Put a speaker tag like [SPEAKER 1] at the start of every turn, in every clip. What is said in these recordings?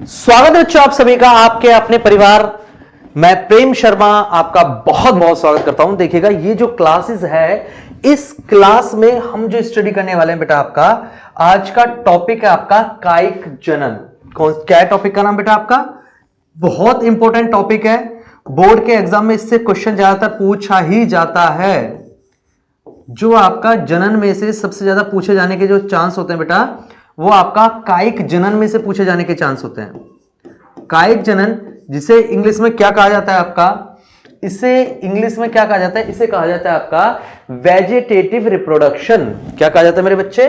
[SPEAKER 1] स्वागत है बच्चों आप सभी का आपके अपने परिवार। मैं प्रेम शर्मा आपका बहुत बहुत स्वागत करता हूं। देखिएगा ये जो क्लासेस है, इस क्लास में हम जो स्टडी करने वाले हैं बेटा, आपका आज का टॉपिक है आपका कायिक जनन। क्या टॉपिक का नाम बेटा आपका? बहुत इंपॉर्टेंट टॉपिक है, बोर्ड के एग्जाम में इससे क्वेश्चन ज्यादातर पूछा ही जाता है। जो आपका जनन में से सबसे ज्यादा पूछे जाने के जो चांस होते हैं बेटा, वो आपका कायिक जनन में से पूछे जाने के चांस होते हैं। कायिक जनन, जिसे इंग्लिश में क्या कहा जाता है आपका? इसे इंग्लिश में क्या कहा जाता है? इसे कहा जाता है आपका वेजिटेटिव रिप्रोडक्शन। क्या कहा जाता है मेरे बच्चे?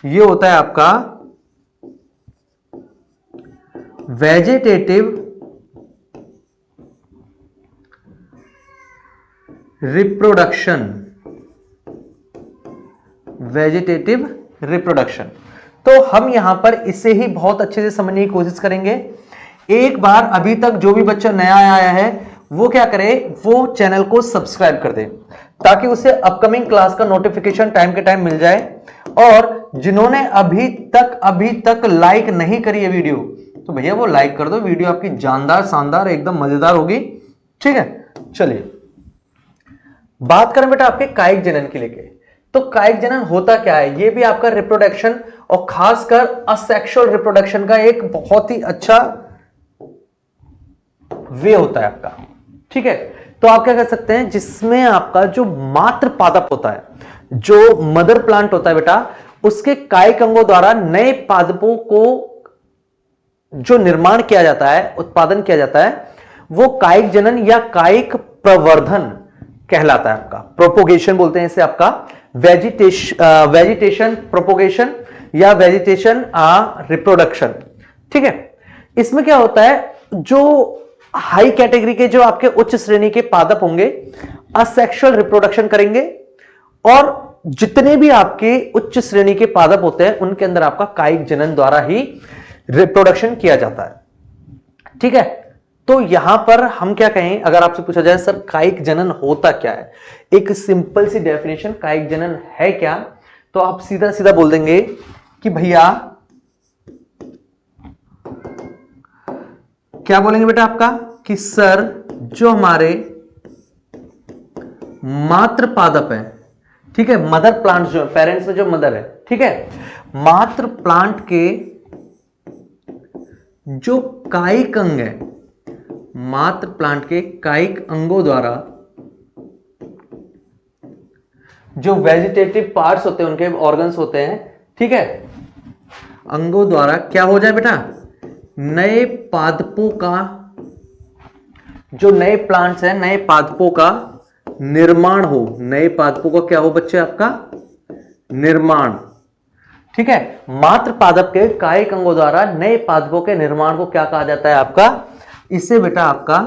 [SPEAKER 1] ये होता है आपका वेजिटेटिव रिप्रोडक्शन। Vegetative reproduction. तो हम यहां पर इसे ही बहुत अच्छे से समझने की कोशिश करेंगे। एक बार अभी तक जो भी बच्चा नया आया है वो क्या करे, वो चैनल को सब्सक्राइब कर दे ताकि उसे अपकमिंग क्लास का नोटिफिकेशन टाइम के टाइम मिल जाए। और जिन्होंने अभी तक लाइक नहीं करी है वीडियो, तो भैया वो लाइक कर दो। वीडियो आपकी जानदार, शानदार, एकदम मजेदार होगी। ठीक है, चलिए बात करें बेटा आपके कायिक जनन के लेके। तो कायिक जनन होता क्या है? ये भी आपका रिप्रोडक्शन और खासकर असेक्सुअल रिप्रोडक्शन का एक बहुत ही अच्छा वे होता है आपका। ठीक है, तो आप क्या कर सकते हैं, जिसमें आपका जो मात्र पादप होता है, जो मदर प्लांट होता है बेटा, उसके कायिक अंगों द्वारा नए पादपों को जो निर्माण किया जाता है, उत्पादन किया जाता है, वो कायिक जनन या कायिक प्रवर्धन कहलाता है आपका। प्रोपोगेशन बोलते हैं इसे आपका, वेजिटेशन प्रोपोगेशन या वेजिटेशन रिप्रोडक्शन। ठीक है, इसमें क्या होता है, जो हाई कैटेगरी के, जो आपके उच्च श्रेणी के पादप होंगे, असेक्सुअल रिप्रोडक्शन करेंगे। और जितने भी आपके उच्च श्रेणी के पादप होते हैं, उनके अंदर आपका कायिक जनन द्वारा ही रिप्रोडक्शन किया जाता है। ठीक है, तो यहां पर हम क्या कहें, अगर आपसे पूछा जाए सर कायिक जनन होता क्या है, एक सिंपल सी डेफिनेशन कायिक जनन है क्या, तो आप सीधा सीधा बोल देंगे कि भैया, क्या बोलेंगे बेटा आपका, कि सर जो हमारे मात्र पादप है, ठीक है, मदर प्लांट जो पेरेंट्स में जो मदर है, ठीक है, मात्र प्लांट के जो कायिक अंग है, मात्र प्लांट के कायिक अंगों द्वारा, जो वेजिटेटिव पार्ट्स होते हैं, उनके ऑर्गन्स होते हैं, ठीक है, अंगों द्वारा क्या हो जाए बेटा, नए पादपों का, जो नए प्लांट्स हैं, नए पादपों का निर्माण हो। नए पादपों का क्या हो बच्चे आपका? निर्माण। ठीक है, मात्र पादप के कायिक अंगों द्वारा नए पादपों के निर्माण को क्या कहा जाता है आपका? इसे बेटा आपका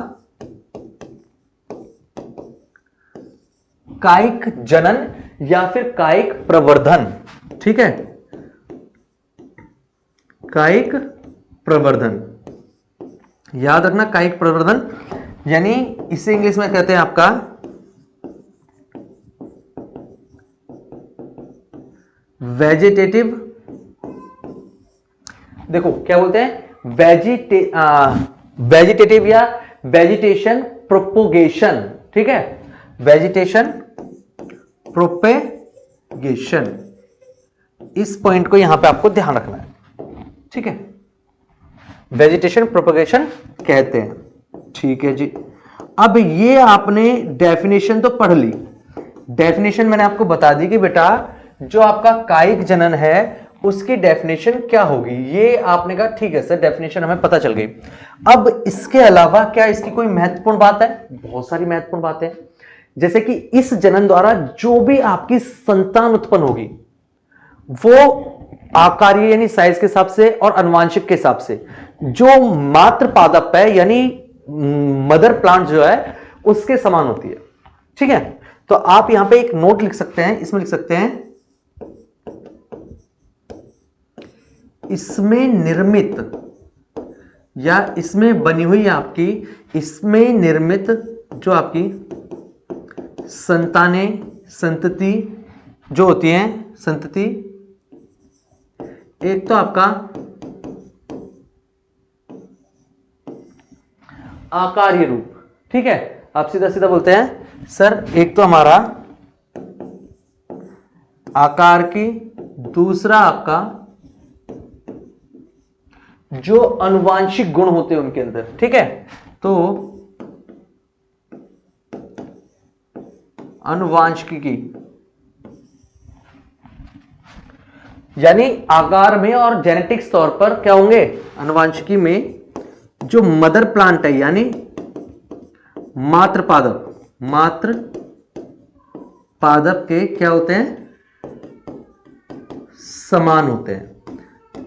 [SPEAKER 1] कायिक जनन या फिर कायिक प्रवर्धन। ठीक है, कायिक प्रवर्धन, याद रखना, कायिक प्रवर्धन, यानी इसे इंग्लिश में कहते हैं आपका वेजिटेटिव, देखो क्या बोलते हैं, वेजिटेटिव या वेजिटेशन प्रोपोगेशन। ठीक है, वेजिटेशन प्रोपेगेशन, इस पॉइंट को यहां पे आपको ध्यान रखना है। ठीक है, वेजिटेशन प्रोपेगेशन कहते हैं। ठीक है जी, अब ये आपने डेफिनेशन तो पढ़ ली। डेफिनेशन मैंने आपको बता दी कि बेटा जो आपका कायिक जनन है उसकी डेफिनेशन क्या होगी, ये आपने कहा ठीक है सर, डेफिनेशन हमें पता चल गई। अब इसके अलावा क्या इसकी कोई महत्वपूर्ण बात है? बहुत सारी महत्वपूर्ण बातें, जैसे कि इस जनन द्वारा जो भी आपकी संतान उत्पन्न होगी, वो आकारीय यानी साइज के हिसाब से और आनुवांशिक के हिसाब से जो मात्र पादप है यानी मदर प्लांट जो है उसके समान होती है। ठीक है, तो आप यहां पे एक नोट लिख सकते हैं, इसमें लिख सकते हैं, इसमें निर्मित या इसमें बनी हुई आपकी, इसमें निर्मित जो आपकी संतानें, संतति जो होती हैं, संतति, एक तो आपका आकारीय रूप। ठीक है, आप सीधा सीधा बोलते हैं सर एक तो हमारा आकार की, दूसरा आपका जो आनुवांशिक गुण होते हैं उनके अंदर। ठीक है, तो आनुवांशिकी यानी आकार में और जेनेटिक्स तौर पर क्या होंगे, आनुवांशिकी में जो मदर प्लांट है यानी मात्र पादप के क्या होते हैं, समान होते हैं।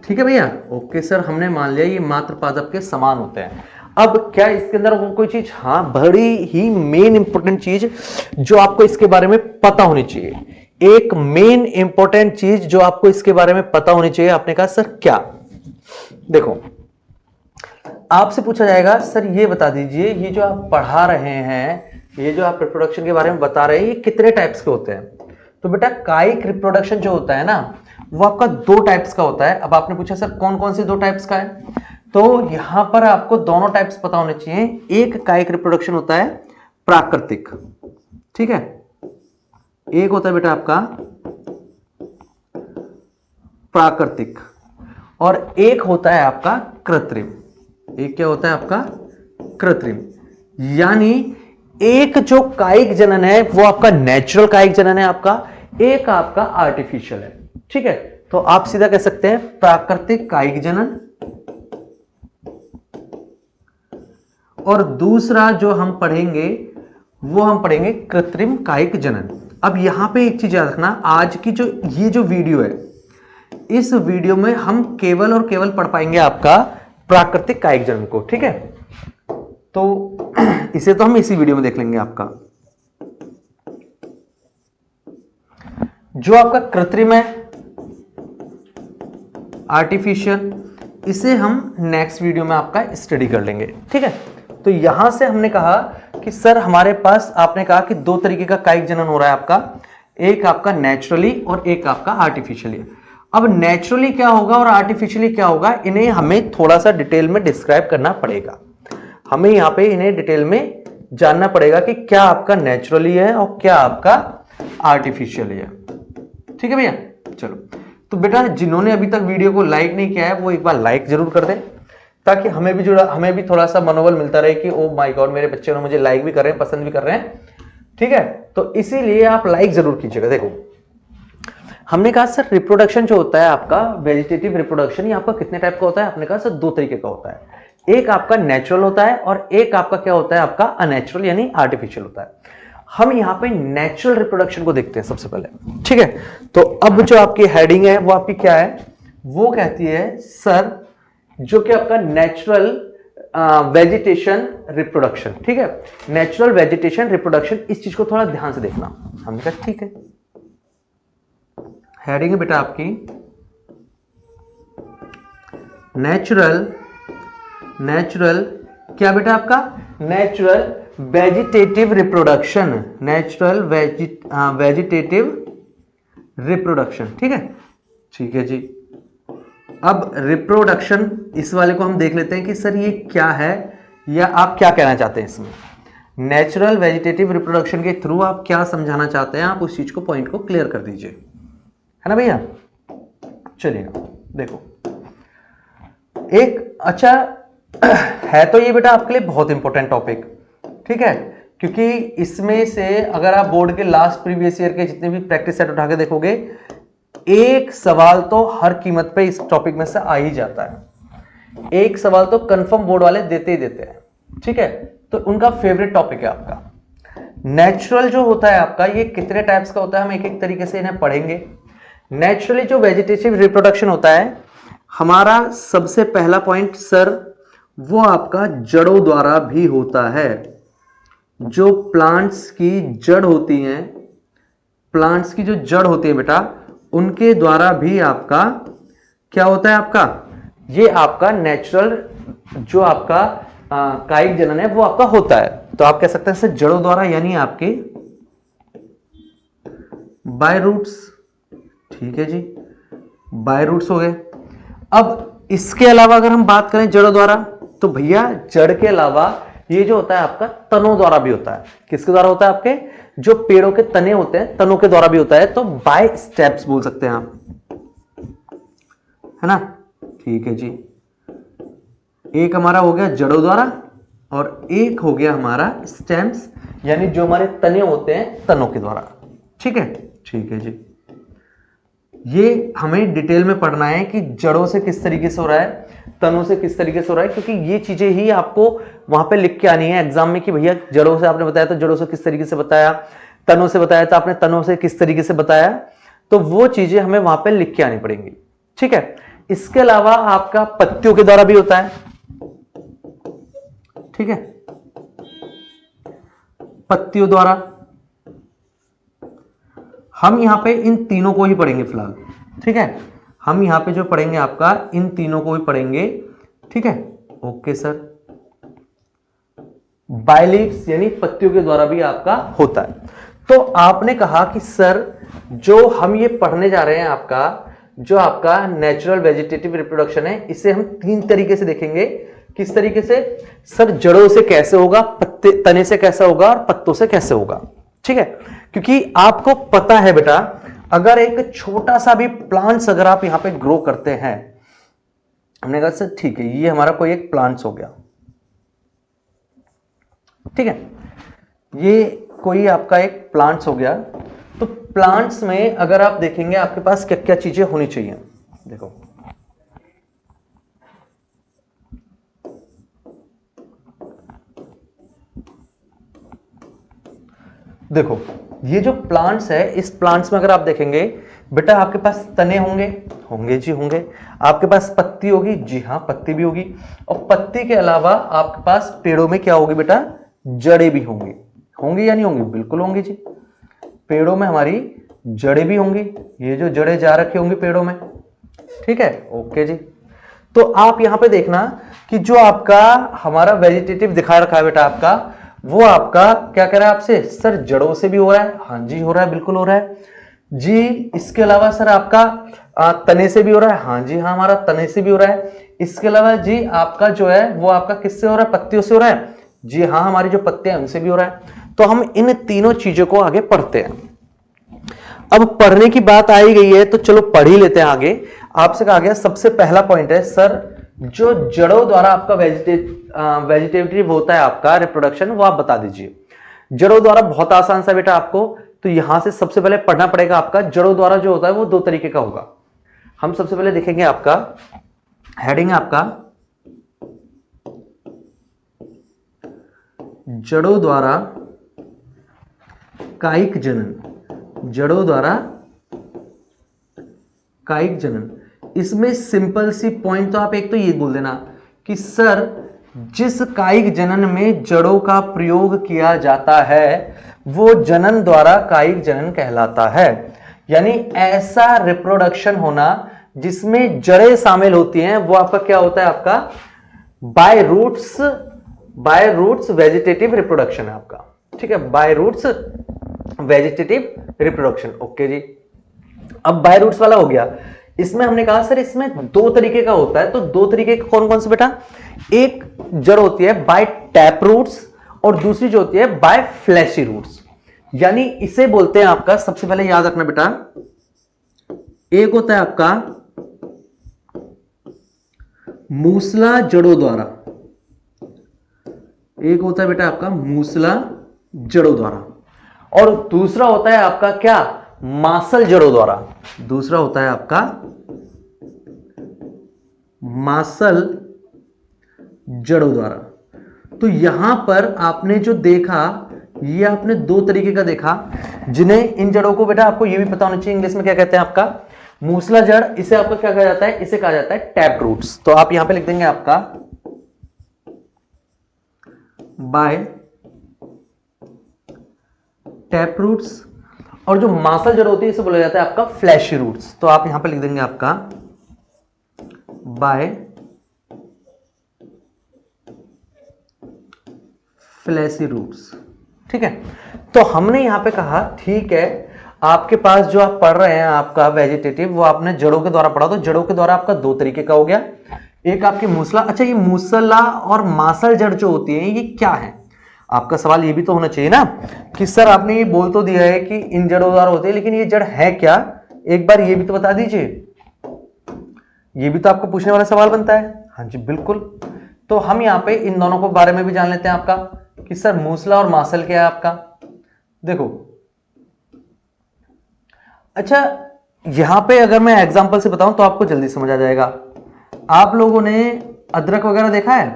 [SPEAKER 1] ठीक है भैया, ओके सर, हमने मान लिया ये मात्र पादप के समान होते हैं। अब क्या इसके अंदर कोई चीज, हाँ, बड़ी ही मेन इंपॉर्टेंट चीज जो आपको इसके बारे में पता होनी चाहिए, एक मेन इंपॉर्टेंट चीज जो आपको इसके बारे में पता होनी चाहिए। आपने कहा सर क्या, देखो आपसे पूछा जाएगा सर ये बता दीजिए, ये जो आप पढ़ा रहे हैं, ये जो आप रिप्रोडक्शन के बारे में बता रहे हैं, ये कितने टाइप्स के होते हैं। तो बेटा कायिक रिप्रोडक्शन जो होता है ना, वो आपका 2 टाइप्स का होता है। अब आपने पूछा सर कौन कौन से 2 टाइप्स का है, तो यहां पर आपको दोनों टाइप्स पता होने चाहिए। एक कायिक रिप्रोडक्शन होता है प्राकृतिक, ठीक है, एक होता है बेटा आपका प्राकृतिक, और एक होता है आपका कृत्रिम। एक क्या होता है आपका कृत्रिम, यानी एक जो कायिक जनन है वो आपका नेचुरल कायिक जनन है आपका, एक आपका आर्टिफिशियल है। ठीक है, तो आप सीधा कह सकते हैं प्राकृतिक कायिक जनन, और दूसरा जो हम पढ़ेंगे वो हम पढ़ेंगे कृत्रिम कायिक जनन। अब यहां पे एक चीज याद रखना, आज की जो ये जो वीडियो है, इस वीडियो में हम केवल और केवल पढ़ पाएंगे आपका प्राकृतिक कायिक जनन को। ठीक है, तो इसे तो हम इसी वीडियो में देख लेंगे। आपका जो आपका कृत्रिम है, आर्टिफिशियल, इसे हम नेक्स्ट वीडियो में आपका स्टडी कर लेंगे। ठीक है, तो यहां से हमने कहा कि सर हमारे पास, आपने कहा कि 2 तरीके का कायिक जनन हो रहा है आपका, एक आपका नेचुरली और एक आपका आर्टिफिशियली। अब नेचुरली क्या होगा और आर्टिफिशियली क्या होगा, इन्हें हमें थोड़ा सा डिटेल में डिस्क्राइब करना पड़ेगा। हमें यहां पे इन्हें डिटेल में जानना पड़ेगा कि क्या आपका नेचुरली है और क्या आपका आर्टिफिशियली है। ठीक है भैया, चलो, तो बेटा जिन्होंने अभी तक वीडियो को लाइक नहीं किया है वो एक बार लाइक जरूर कर दें, ताकि हमें भी थोड़ा सा मनोबल मिलता रहे कि ओ माय गॉड, मेरे बच्चे ने मुझे लाइक भी कर रहे हैं, पसंद भी कर रहे हैं। ठीक है, तो इसीलिए आप लाइक जरूर कीजिएगा। देखो हमने कहा सर रिप्रोडक्शन जो होता है आपका वेजिटेटिव रिप्रोडक्शन, ये आपका कितने टाइप का होता है। आपने कहा सर 2 तरीके का होता है, एक आपका नेचुरल होता है और एक आपका क्या होता है, आपका अननेचुरल यानी आर्टिफिशियल होता है। हम यहां पे नेचुरल रिप्रोडक्शन को देखते हैं सबसे पहले। ठीक है, तो अब जो आपकी हेडिंग है वो आपकी क्या है, वो कहती है सर जो कि आपका नेचुरल वेजिटेशन रिप्रोडक्शन। ठीक है, नेचुरल वेजिटेशन रिप्रोडक्शन, इस चीज को थोड़ा ध्यान से देखना। हमने कहा ठीक है, हेडिंग है बेटा आपकी नेचुरल क्या बेटा आपका, natural vegetative reproduction, natural vegetative reproduction. ठीक है, ठीक है जी। अब रिप्रोडक्शन, इस वाले को हम देख लेते हैं कि सर ये क्या है या आप क्या कहना चाहते हैं इसमें। नेचुरल वेजिटेटिव रिप्रोडक्शन के थ्रू आप क्या समझाना चाहते हैं, आप उस चीज को, पॉइंट को क्लियर कर दीजिए, है ना भैया। चलिए देखो, एक अच्छा है तो ये बेटा आपके लिए बहुत इंपॉर्टेंट टॉपिक। ठीक है, क्योंकि इसमें से अगर आप बोर्ड के लास्ट प्रीवियस ईयर के जितने भी प्रैक्टिस सेट उठा के देखोगे, एक सवाल तो हर कीमत पे इस टॉपिक में से आ ही जाता है। एक सवाल तो कंफर्म बोर्ड वाले देते ही देते हैं। ठीक है, तो उनका फेवरेट टॉपिक है आपका नेचुरल जो होता है आपका, ये कितने टाइप्स का होता है, हम एक एक तरीके से इन्हें पढ़ेंगे। नेचुरली जो वेजिटेटिव रिप्रोडक्शन होता है, हमारा सबसे पहला पॉइंट सर वो आपका जड़ों द्वारा भी होता है। जो प्लांट्स की जड़ होती हैं, प्लांट्स की जो जड़ होती है बेटा, उनके द्वारा भी आपका क्या होता है, आपका ये आपका नेचुरल जो आपका कायिक जनन है वो आपका होता है। तो आप कह सकते हैं सर जड़ों द्वारा, यानी आपके बाय रूट्स। ठीक है जी, बाय रूट्स हो गए। अब इसके अलावा अगर हम बात करें जड़ों द्वारा, तो भैया जड़ के अलावा ये जो होता है आपका तनों द्वारा भी होता है। किसके द्वारा होता है? आपके जो पेड़ों के तने होते हैं तनों के द्वारा भी होता है, तो बाय स्टेप्स बोल सकते हैं आप, है ना। ठीक है जी, एक हमारा हो गया जड़ों द्वारा और एक हो गया हमारा स्टेम्स, यानी जो हमारे तने होते हैं तनों के द्वारा। ठीक है, ठीक है जी। ये हमें डिटेल में पढ़ना है कि जड़ों से किस तरीके से हो रहा है, तनों से किस तरीके से हो रहा है, क्योंकि ये चीजें ही आपको वहां पे लिख के आनी है एग्जाम में कि भैया जड़ों से आपने बताया तो जड़ों से किस तरीके से बताया, तनों से बताया तो आपने तनों से किस तरीके से बताया, तो वो चीजें हमें वहां पे लिख के आनी पड़ेंगी। ठीक है, इसके अलावा आपका पत्तियों के द्वारा भी होता है। ठीक है, पत्तियों द्वारा हम यहां पे इन तीनों को ही पढ़ेंगे फिलहाल। ठीक है, हम यहां पे जो पढ़ेंगे आपका इन तीनों को ही पढ़ेंगे। ठीक है, ओके सर। बायलीव्स यानी पत्तियों के द्वारा भी आपका होता है। तो आपने कहा कि सर जो हम ये पढ़ने जा रहे हैं आपका जो आपका नेचुरल वेजिटेटिव रिप्रोडक्शन है, इसे हम तीन तरीके से देखेंगे। किस तरीके से? सर जड़ों से कैसे होगा, पत्ते तने से कैसे होगा और पत्तों से कैसे होगा। ठीक है, क्योंकि आपको पता है बेटा, अगर एक छोटा सा भी प्लांट्स अगर आप यहां पे ग्रो करते हैं, हमने कहा सर ठीक है ये हमारा कोई एक प्लांट्स हो गया। ठीक है, ये कोई आपका एक प्लांट्स हो गया। तो प्लांट्स में अगर आप देखेंगे आपके पास क्या क्या चीजें होनी चाहिए। देखो देखो ये जो प्लांट्स है, इस प्लांट्स में अगर आप देखेंगे बेटा आपके पास तने होंगे, होंगे जी होंगे। आपके पास पत्ती होगी, जी हाँ पत्ती भी होगी। और पत्ती के अलावा आपके पास पेड़ों में क्या होगी बेटा? जड़ें भी होंगी। होंगी या नहीं होंगी? बिल्कुल होंगी जी। पेड़ों में हमारी जड़ें भी होंगी, ये जो जड़ें जा रखी होंगी पेड़ों में। ठीक है, ओके जी। तो आप यहां पे देखना कि जो आपका हमारा वेजिटेटिव दिखा रखा है बेटा आपका, वो आपका क्या कह रहा है आपसे? सर जड़ों से भी हो रहा है। हाँ जी हो रहा है, बिल्कुल हो रहा है जी। इसके अलावा सर आपका तने से भी हो रहा है। हाँ जी हाँ, हमारा तने से भी हो रहा है। इसके अलावा जी आपका जो है वो आपका किससे हो रहा है? पत्तियों से हो रहा है। जी हाँ, हमारी जो पत्ते हैं उनसे भी हो रहा है। तो हम इन तीनों चीजों को आगे पढ़ते हैं। अब पढ़ने की बात आई गई है तो चलो पढ़ ही लेते हैं आगे। आपसे कहा गया सबसे पहला पॉइंट है सर जो जड़ों द्वारा आपका वेजिटेटिव होता है आपका रिप्रोडक्शन, वो आप बता दीजिए। जड़ों द्वारा बहुत आसान सा बेटा आपको, तो यहां से सबसे पहले पढ़ना पड़ेगा आपका जड़ों द्वारा जो होता है वो दो तरीके का होगा। हम सबसे पहले देखेंगे आपका हेडिंग है आपका जड़ों द्वारा कायिक जनन। जड़ों द्वारा कायिक जनन, इसमें सिंपल सी पॉइंट तो आप एक तो ये बोल देना कि सर जिस कायिक जनन में जड़ों का प्रयोग किया जाता है वो जनन द्वारा कायिक जनन कहलाता है। यानी ऐसा रिप्रोडक्शन होना जिसमें जड़ें शामिल होती हैं वो आपका क्या होता है? आपका बाय रूट्स वेजिटेटिव रिप्रोडक्शन है आपका। ठीक है, by roots vegetative reproduction. Okay जी, अब बाय रूट्स वाला हो गया। इसमें हमने कहा सर इसमें दो तरीके का होता है, तो दो तरीके का कौन कौन से बेटा? एक जड़ होती है बाय टैप रूट्स और दूसरी जो होती है बाय फ्लैशी रूट्स। यानी इसे बोलते हैं आपका, सबसे पहले याद रखना बेटा, एक होता है आपका मूसला जड़ों द्वारा, एक होता है बेटा आपका मूसला जड़ों द्वारा, और दूसरा होता है आपका क्या? मासल जड़ों द्वारा। दूसरा होता है आपका मासल जड़ों द्वारा। तो यहां पर आपने जो देखा ये आपने दो तरीके का देखा, जिन्हें इन जड़ों को बेटा आपको ये भी पता होना चाहिए इंग्लिश में क्या कहते हैं आपका? मूसला जड़। इसे आपको क्या कहा जाता है? इसे कहा जाता है टैप रूट्स। तो आप यहां पे लिख देंगे आपका बाय टैप रूट्स, और जो मासल जड़ होती है इसे बोला जाता है आपका फ्लैशी रूट्स। तो आप यहां पे लिख देंगे आपका बाय फ्लैशी रूट्स। ठीक है, तो हमने यहां पे कहा ठीक है आपके पास जो आप पढ़ रहे हैं आपका वेजिटेटिव वो आपने जड़ों के द्वारा पढ़ा, तो जड़ों के द्वारा आपका दो तरीके का हो गया। एक आपकी मूसला। अच्छा, ये मूसला और मासल जड़ जो होती है ये क्या है? आपका सवाल ये भी तो होना चाहिए ना कि सर आपने ये बोल तो दिया है कि इन जड़ों द्वारा होते हैं, लेकिन ये जड़ है क्या? एक बार ये भी तो बता दीजिए। ये भी तो आपको पूछने वाला सवाल बनता है। हाँ जी बिल्कुल। तो हम यहां पे इन दोनों को बारे में भी जान लेते हैं आपका कि सर मूसला और मासल क्या है आपका। देखो, अच्छा यहां पे अगर मैं एग्जांपल से बताऊं तो आपको जल्दी समझ आ जाएगा। आप लोगों ने अदरक वगैरह देखा है?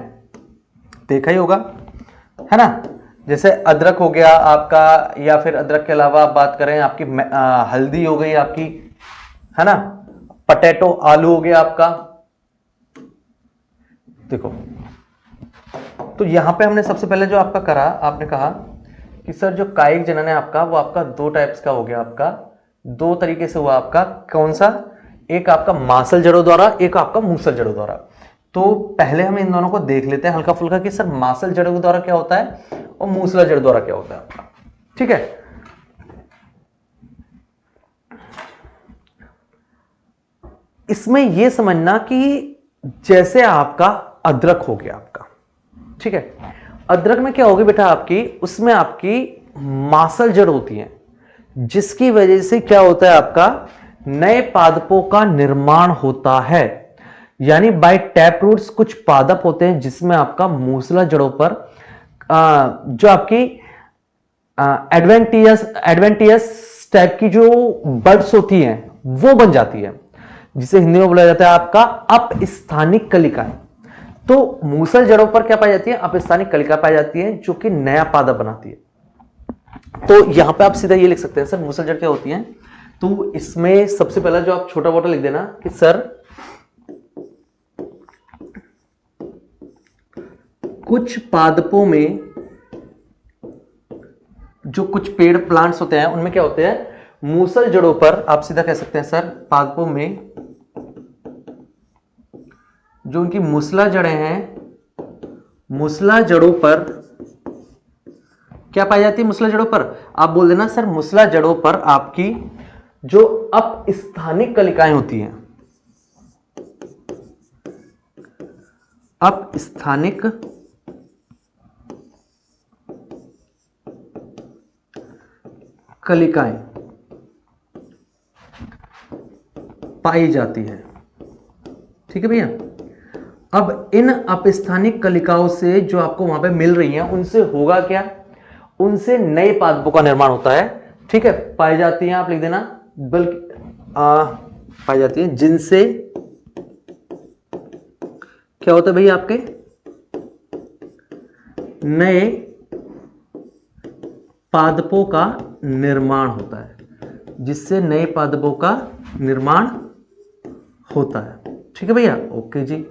[SPEAKER 1] देखा ही होगा, है ना? जैसे अदरक हो गया आपका, या फिर अदरक के अलावा आप बात करें आपकी हल्दी हो गई आपकी, है ना? पटेटो आलू हो गया आपका। देखो, तो यहां पे हमने सबसे पहले जो आपका करा, आपने कहा कि सर जो कायिक जनन है आपका वो आपका दो टाइप्स का हो गया, आपका दो तरीके से हुआ आपका। कौन सा? एक आपका मासल जड़ों द्वारा, एक आपका मूसल जड़ों द्वारा। तो पहले हम इन दोनों को देख लेते हैं हल्का फुल्का कि सर मासल जड़ों द्वारा क्या होता है और मूसला जड़ द्वारा क्या होता है आपका। ठीक है, इसमें यह समझना कि जैसे आपका अदरक हो गया आपका, ठीक है, अदरक में क्या होगी बेटा आपकी, उसमें आपकी मासल जड़ होती है, जिसकी वजह से क्या होता है आपका नए पादपों का निर्माण होता है। यानी बाय टैप रूट्स कुछ पादप होते हैं जिसमें आपका मूसला जड़ों पर जो आपकी एडवेंटियस टाइप की जो बर्ड्स होती हैं वो बन जाती है, जिसे हिंदी में बोला जाता है आपका अपस्थानिक कलिकाएं। तो मूसल जड़ों पर क्या पाई जाती है? अपस्थानिक कलिका पाई जाती है जो कि नया पादप बनाती है। तो यहां पे आप सीधा ये लिख सकते हैं सर मूसल जड़ क्या होती है। तो इसमें सबसे पहला जो आप छोटा मोटा लिख देना कि सर कुछ पादपों में जो कुछ पेड़ प्लांट्स होते हैं उनमें क्या होते हैं, मूसल जड़ों पर, आप सीधा कह सकते हैं सर पादपों में जो उनकी मूसला जड़ें हैं, मूसला जड़ों पर क्या पाई जाती है? मूसला जड़ों पर आप बोल देना सर मूसला जड़ों पर आपकी जो अपस्थानिक कलिकाएं होती हैं, अपस्थानिक कलिकाएं पाई जाती है। ठीक है भैया। अब इन अपस्थानिक कलिकाओं से जो आपको वहां पे मिल रही हैं उनसे होगा क्या? उनसे नए पादपों का निर्माण होता है। ठीक है, पाई जाती हैं, आप लिख देना, बल्कि पाई जाती है जिनसे क्या होता है भैया आपके नए पादपों का निर्माण होता है, जिससे नए पादपों का निर्माण होता है। ठीक है भैया, ओके जी।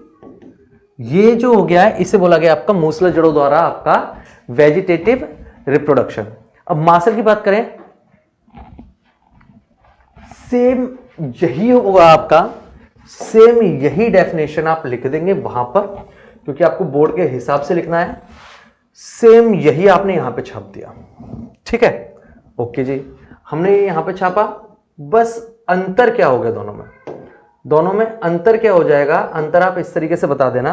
[SPEAKER 1] ये जो हो गया है इसे बोला गया आपका मूसला जड़ों द्वारा आपका वेजिटेटिव रिप्रोडक्शन। अब मासल की बात करें, सेम यही होगा आपका, सेम यही डेफिनेशन आप लिख देंगे वहां पर, क्योंकि आपको बोर्ड के हिसाब से लिखना है। सेम यही आपने यहां पे छाप दिया। ठीक है, ओके जी, हमने यहां पे छापा। बस अंतर क्या हो गया दोनों में? दोनों में अंतर क्या हो जाएगा? अंतर आप इस तरीके से बता देना,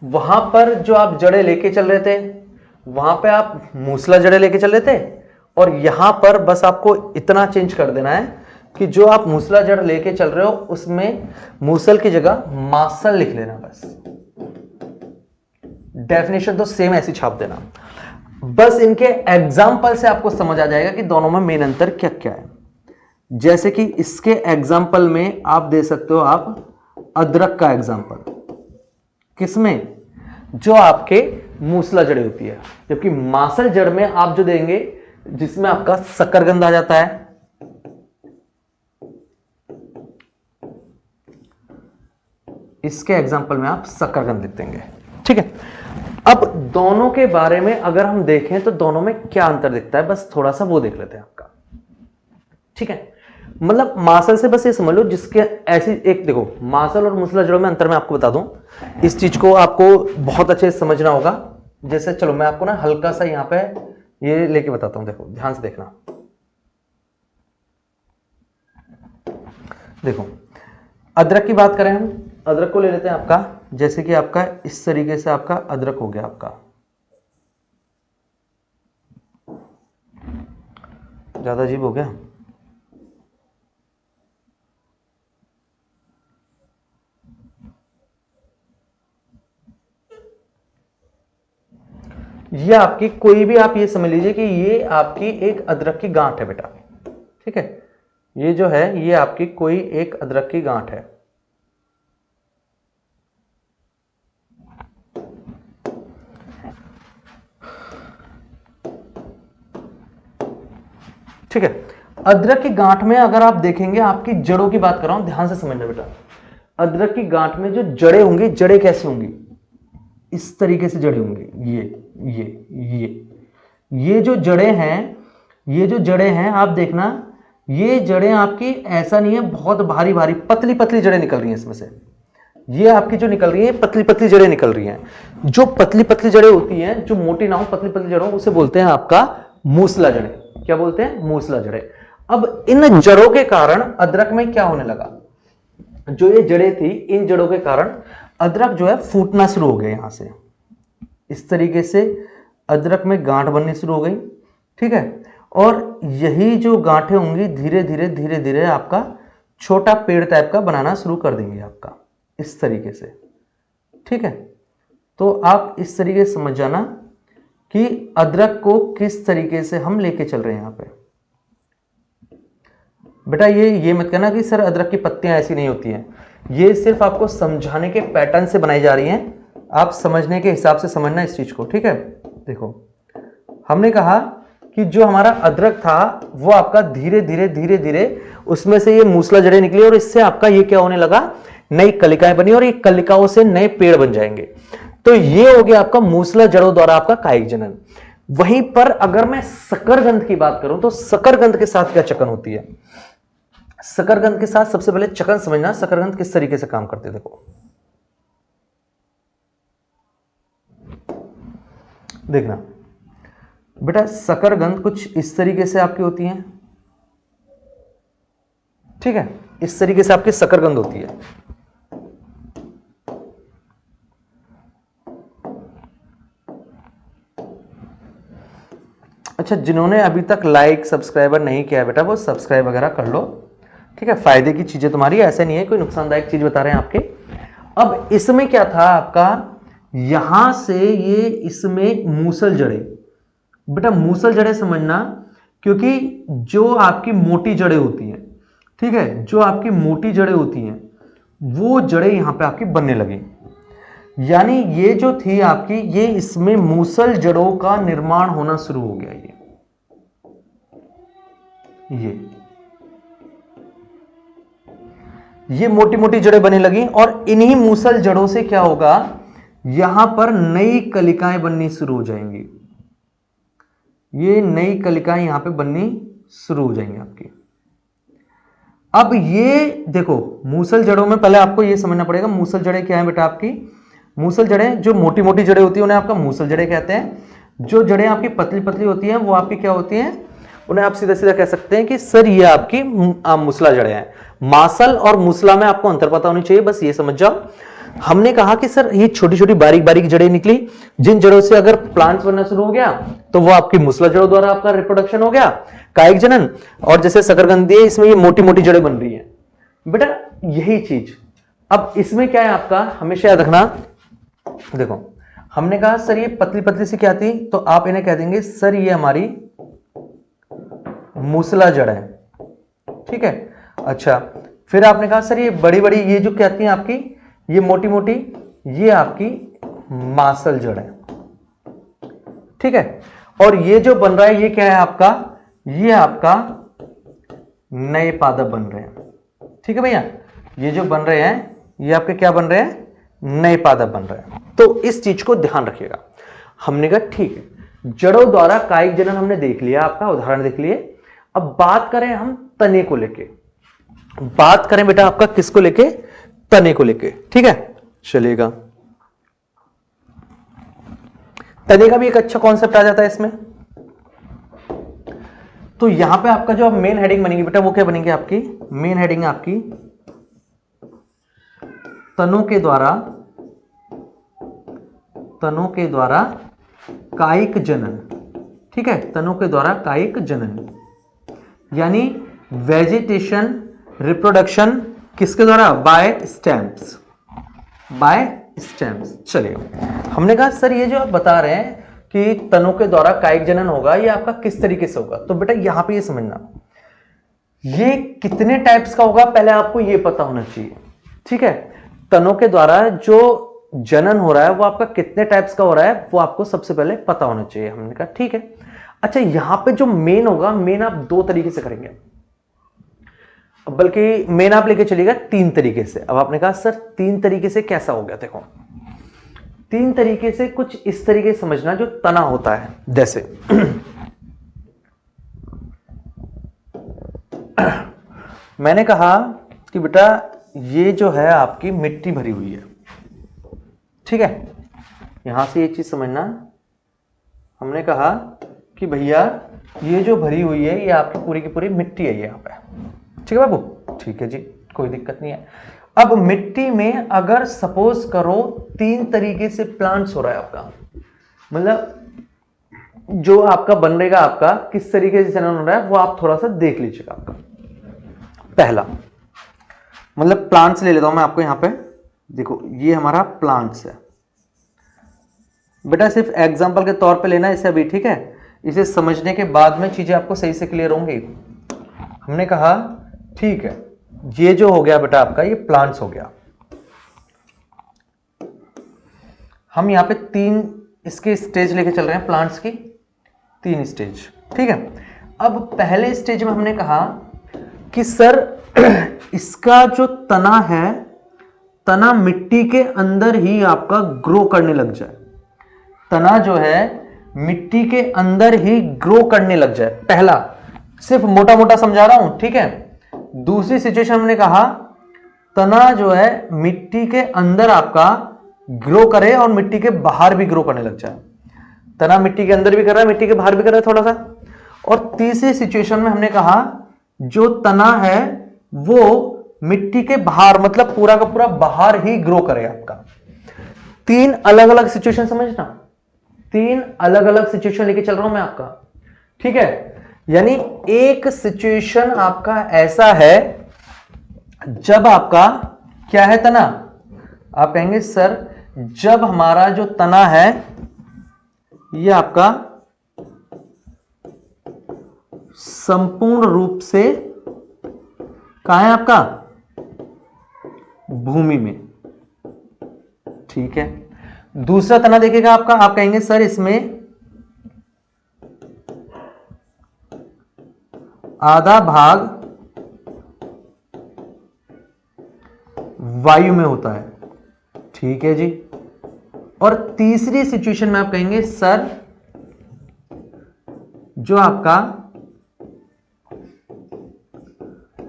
[SPEAKER 1] वहां पर जो आप जड़ें लेके चल रहे थे वहां पे आप मूसला जड़ें लेके चल रहे थे, और यहां पर बस आपको इतना चेंज कर देना है कि जो आप मूसला जड़ लेके चल रहे हो उसमें मूसल की जगह मासल लिख लेना। बस डेफिनेशन तो सेम ऐसी छाप देना। बस इनके एग्जाम्पल से आपको समझ आ जाएगा कि दोनों में मेन अंतर क्या क्या है। जैसे कि इसके एग्जाम्पल में आप दे सकते हो आप अदरक का एग्जाम्पल, किसमें? जो आपके मूसला जड़ होती है, जबकि मासल जड़ में आप जो देंगे जिसमें आपका शकरकंद आ जाता है, इसके एग्जाम्पल में आप शकरकंद लिख देंगे। ठीक है, अब दोनों के बारे में अगर हम देखें तो दोनों में क्या अंतर दिखता है, बस थोड़ा सा वो देख लेते हैं आपका। ठीक है, मतलब मासल से बस ये समझ लो, जिसके ऐसी एक देखो, मासल और मूसला जड़ों में अंतर मैं आपको बता दूं, इस चीज को आपको बहुत अच्छे से समझना होगा। जैसे चलो मैं आपको ना हल्का सा यहां पे ये लेके बताता हूं, देखो ध्यान से देखना। देखो अदरक की बात करें हम, अदरक को ले लेते हैं आपका, जैसे कि आपका इस तरीके से आपका अदरक हो गया आपका, ज्यादा अजीब हो गया। ये आपकी कोई भी, आप ये समझ लीजिए कि ये आपकी एक अदरक की गांठ है बेटा, ठीक है। ये जो है ये आपकी कोई एक अदरक की गांठ है। ठीक है, अदरक की गांठ में अगर आप देखेंगे, आपकी जड़ों की बात कर रहा हूं, ध्यान से समझना बेटा। अदरक की गांठ में जो जड़ें होंगी, जड़ें कैसे होंगी, इस तरीके से जड़ें होंगी। ये जो जड़ें हैं, ये जो जड़ें हैं आप देखना, ये जड़ें आपकी ऐसा नहीं है बहुत भारी भारी, पतली पतली जड़ें निकल रही हैं इसमें से। ये आपकी जो निकल रही है पतली पतली जड़ें निकल रही हैं। जो पतली पतली जड़ें होती हैं, जो मोटी ना हो, पतली पतली जड़ों, उसे बोलते हैं आपका मूसला जड़ें। क्या बोलते हैं? मूसला जड़ें। अब इन जड़ों के कारण अदरक में क्या होने लगा, जो ये जड़ें थी, इन जड़ों के कारण अदरक जो है फूटना शुरू हो गया। यहां से इस तरीके से अदरक में गांठ बननी शुरू हो गई, ठीक है। और यही जो गांठें होंगी धीरे धीरे धीरे धीरे आपका छोटा पेड़ टाइप का बनाना शुरू कर देंगे आपका, इस तरीके से, ठीक है। तो आप इस तरीके से समझ जाना कि अदरक को किस तरीके से हम लेके चल रहे हैं यहां पे। बेटा ये मत कहना कि सर अदरक की पत्तियां ऐसी नहीं होती हैं, ये सिर्फ आपको समझाने के पैटर्न से बनाई जा रही हैं, आप समझने के हिसाब से समझना इस चीज को, ठीक है। देखो हमने कहा कि जो हमारा अदरक था वो आपका धीरे धीरे धीरे धीरे उसमें से ये मूसला जड़ें निकली और इससे आपका ये क्या होने लगा, नई कलिकाएं बनी और ये कलिकाओं से नए पेड़ बन जाएंगे। तो ये हो गया आपका मूसला जड़ों द्वारा आपका कायिक जनन। वहीं पर अगर मैं शकरगंध की बात करूं तो शकरगंध के साथ क्या चकन होती है। शकरगंध के साथ सबसे पहले चकन समझना, शकरगंध किस तरीके से काम करते हैं। देखो देखना बेटा, शकरगंध कुछ इस तरीके से आपकी होती है, ठीक है, इस तरीके से आपकी शकरगंध होती है। अच्छा, जिन्होंने अभी तक लाइक सब्सक्राइबर नहीं किया बेटा वो सब्सक्राइब वगैरह कर लो, ठीक है। फायदे की चीजें तुम्हारी, ऐसे नहीं है कोई नुकसानदायक चीज बता रहे हैं आपके। अब इसमें क्या था आपका, यहां से ये इसमें मूसल जड़ें, बेटा मूसल जड़ें समझना, क्योंकि जो आपकी मोटी जड़ें होती हैं, ठीक है, जो आपकी मोटी जड़ें होती हैं वो जड़ें यहां पे आपकी बनने लगी। यानी ये जो थी आपकी, ये इसमें मूसल जड़ों का निर्माण होना शुरू हो गया। ये मोटी मोटी जड़ें बनने लगी और इन्हीं मूसल जड़ों से क्या होगा, यहां पर नई कलिकाएं बननी शुरू हो जाएंगी। ये नई कलिकाएं यहां पे बननी शुरू हो जाएंगी आपकी। अब ये देखो मूसल जड़ों में पहले आपको ये समझना पड़ेगा, मूसल जड़ें क्या है बेटा आपकी। मूसल जड़ें जो मोटी मोटी जड़ें होती है उन्हें आपका मूसल जड़ें कहते हैं। जो जड़ें आपकी पतली पतली होती हैं वो आपकी क्या होती हैं, उन्हें आप सीधा सीधा कह सकते हैं कि सर ये आपकी मूसला जड़ें हैं। मासल और मूसला में आपको अंतर पता होनी चाहिए, बस ये समझ जाओ। हमने कहा कि सर ये छोटी छोटी बारीक बारीक जड़ें निकली, जिन जड़ों से अगर प्लांट्स बनना शुरू हो गया तो वो आपकी मूसला जड़ों द्वारा आपका रिप्रोडक्शन हो गया, कायिक जनन। और जैसे शकरगंधी है, इसमें ये मोटी मोटी जड़ें बन रही हैं बेटा, यही चीज। अब इसमें क्या है आपका, हमेशा याद रखना, देखो हमने कहा सर ये पतली पतली सी क्या थी, तो आप इन्हें कह देंगे सर ये हमारी मूसला जड़ है, ठीक है। अच्छा, फिर आपने कहा सर ये बड़ी बड़ी ये जो क्या थी आपकी, ये मोटी मोटी, ये आपकी मासल जड़ है, ठीक है। और ये जो बन रहा है ये क्या है आपका, ये आपका नए पादप बन रहे हैं, ठीक है भैया। ये जो बन रहे हैं ये आपके क्या बन रहे हैं, नए पादप बन रहे हैं। तो इस चीज को ध्यान रखिएगा। हमने कहा ठीक है, जड़ों द्वारा कायिक जनन हमने देख लिया, आपका उदाहरण देख लिए। अब बात करें हम तने को लेके, बात करें बेटा आपका किसको लेके, तने को लेके, ठीक है, चलिएगा। तने का भी एक अच्छा कॉन्सेप्ट आ जाता है इसमें। तो यहां पे आपका जो मेन हेडिंग बनेगी बेटा वो क्या बनेगी आपकी, मेन हेडिंग आपकी तनों के द्वारा कायिक जनन। ठीक है, तनों के द्वारा कायिक जनन, यानी वेजिटेशन रिप्रोडक्शन किसके द्वारा? By stems, by stems. चलिए, हमने कहा सर ये जो आप बता रहे हैं कि तनों के द्वारा कायिक जनन होगा, ये आपका किस तरीके से होगा? तो बेटा यहां पे ये समझना, ये कितने टाइप्स का होगा पहले आपको ये पता होना चाहिए। ठीक है, तनों के द्वारा जो जनन हो रहा है वो आपका कितने टाइप्स का हो रहा है वो आपको सबसे पहले पता होना चाहिए। हमने कहा ठीक है। अच्छा, यहां पे जो मेन होगा, मेन आप 2 तरीके से करेंगे, बल्कि मेन आप लेके चलिएगा 3 तरीके से। अब आपने कहा सर 3 तरीके से कैसा हो गया? देखो 3 तरीके से कुछ इस तरीके से समझना, जो तना होता है जैसे मैंने कहा कि बेटा ये जो है आपकी मिट्टी भरी हुई है। ठीक है, यहां से ये चीज समझना, हमने कहा कि भैया ये जो भरी हुई है ये आपकी पूरी की पूरी मिट्टी है यहाँ पे। ठीक है बाबू? ठीक है जी, कोई दिक्कत नहीं है। अब मिट्टी में अगर सपोज करो 3 तरीके से प्लांट्स हो रहा है आपका, मतलब जो आपका बन रहेगा, आपका किस तरीके से जनन हो रहा है वो आप थोड़ा सा देख लीजिएगा। आपका पहला मतलब प्लांट्स ले लेता हूं मैं आपको, यहां पे देखो ये हमारा प्लांट्स है बेटा, सिर्फ एग्जांपल के तौर पे लेना इसे अभी। ठीक है, इसे समझने के बाद में चीजें आपको सही से क्लियर होंगी। हमने कहा ठीक है, ये जो हो गया बेटा आपका, ये प्लांट्स हो गया। हम यहां पे 3 इसके स्टेज लेके चल रहे हैं, प्लांट्स की 3 स्टेज। ठीक है, अब पहले स्टेज में हमने कहा कि सर इसका जो तना है, तना मिट्टी के अंदर ही आपका ग्रो करने लग जाए। तना जो है मिट्टी के अंदर ही ग्रो करने लग जाए, पहला, सिर्फ मोटा मोटा समझा रहा हूं। ठीक है, दूसरी सिचुएशन हमने कहा तना जो है मिट्टी के अंदर आपका ग्रो करे और मिट्टी के बाहर भी ग्रो करने लग जाए। तना मिट्टी के अंदर भी कर रहा है, मिट्टी के बाहर भी कर रहा है थोड़ा सा। और तीसरी सिचुएशन में हमने कहा जो तना है वो मिट्टी के बाहर, मतलब पूरा का पूरा बाहर ही ग्रो करे आपका। 3 अलग अलग सिचुएशन समझना, 3 अलग अलग सिचुएशन लेके चल रहा हूं मैं आपका। ठीक है, यानी एक सिचुएशन आपका ऐसा है जब आपका क्या है तना, आप कहेंगे सर जब हमारा जो तना है ये आपका संपूर्ण रूप से कहां है आपका? भूमि में। ठीक है, दूसरा तना देखिएगा आपका, आप कहेंगे सर इसमें आधा भाग वायु में होता है। ठीक है जी। और तीसरी सिचुएशन में आप कहेंगे सर जो आपका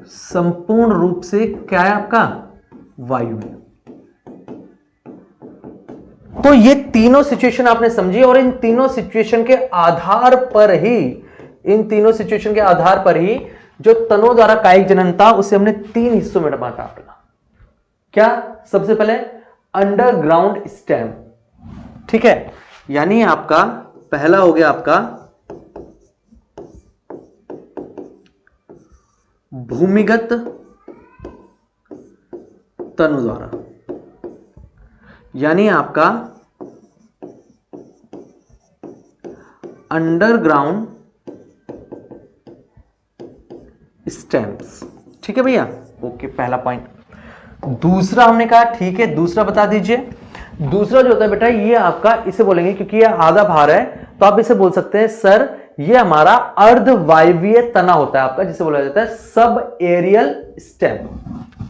[SPEAKER 1] संपूर्ण रूप से क्या है आपका? वायु में। तो ये तीनों सिचुएशन आपने समझी, और इन तीनों सिचुएशन के आधार पर ही, इन तीनों सिचुएशन के आधार पर ही जो तनों द्वारा कायिक जनन था उसे हमने 3 हिस्सों में बांटा अपना। क्या? सबसे पहले अंडरग्राउंड स्टेम। ठीक है, यानी आपका पहला हो गया आपका भूमिगत तनु द्वारा, यानी आपका अंडरग्राउंड स्टेम्स। ठीक है भैया, ओके, पहला पॉइंट। दूसरा हमने कहा ठीक है, दूसरा बता दीजिए। दूसरा जो होता है बेटा ये आपका, इसे बोलेंगे क्योंकि ये आधा भार है तो आप इसे बोल सकते हैं सर ये हमारा अर्धवायवीय तना होता है आपका, जिसे बोला जाता है सब एरियल स्टेम।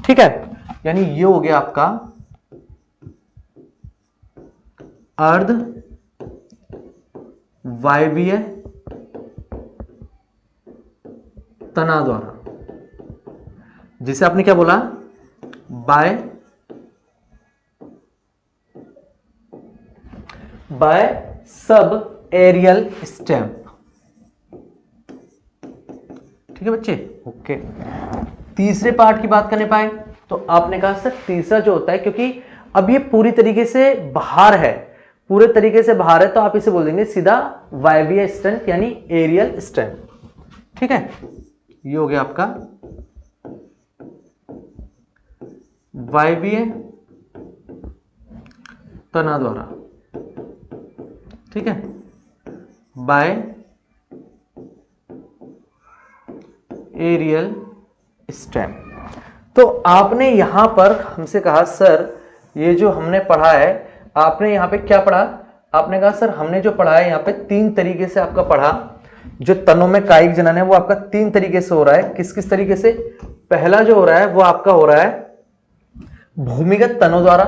[SPEAKER 1] ठीक है, यानी ये हो गया आपका अर्धवायवीय तना द्वारा, जिसे आपने क्या बोला? Bye sub aerial stem. ठीक है बच्चे, ओके। तीसरे पार्ट की बात करने पाए तो आपने कहा सर तीसरा जो होता है, क्योंकि अब ये पूरी तरीके से बाहर है, पूरे तरीके से बाहर है, तो आप इसे बोल देंगे सीधा वायवीय स्टेंट यानी एरियल स्टेंट। ठीक है, ये हो गया आपका वायवीय तना द्वारा। ठीक है, बाय एरियल स्टेम। तो आपने यहां पर हमसे कहा सर ये जो हमने पढ़ा है, आपने यहां पे क्या पढ़ा, आपने कहा सर हमने जो पढ़ा है यहां पे 3 तरीके से आपका पढ़ा, जो तनों में कायिक जनन है वो आपका 3 तरीके से हो रहा है। किस किस तरीके से? पहला जो हो रहा है वो आपका हो रहा है भूमिगत तनों द्वारा।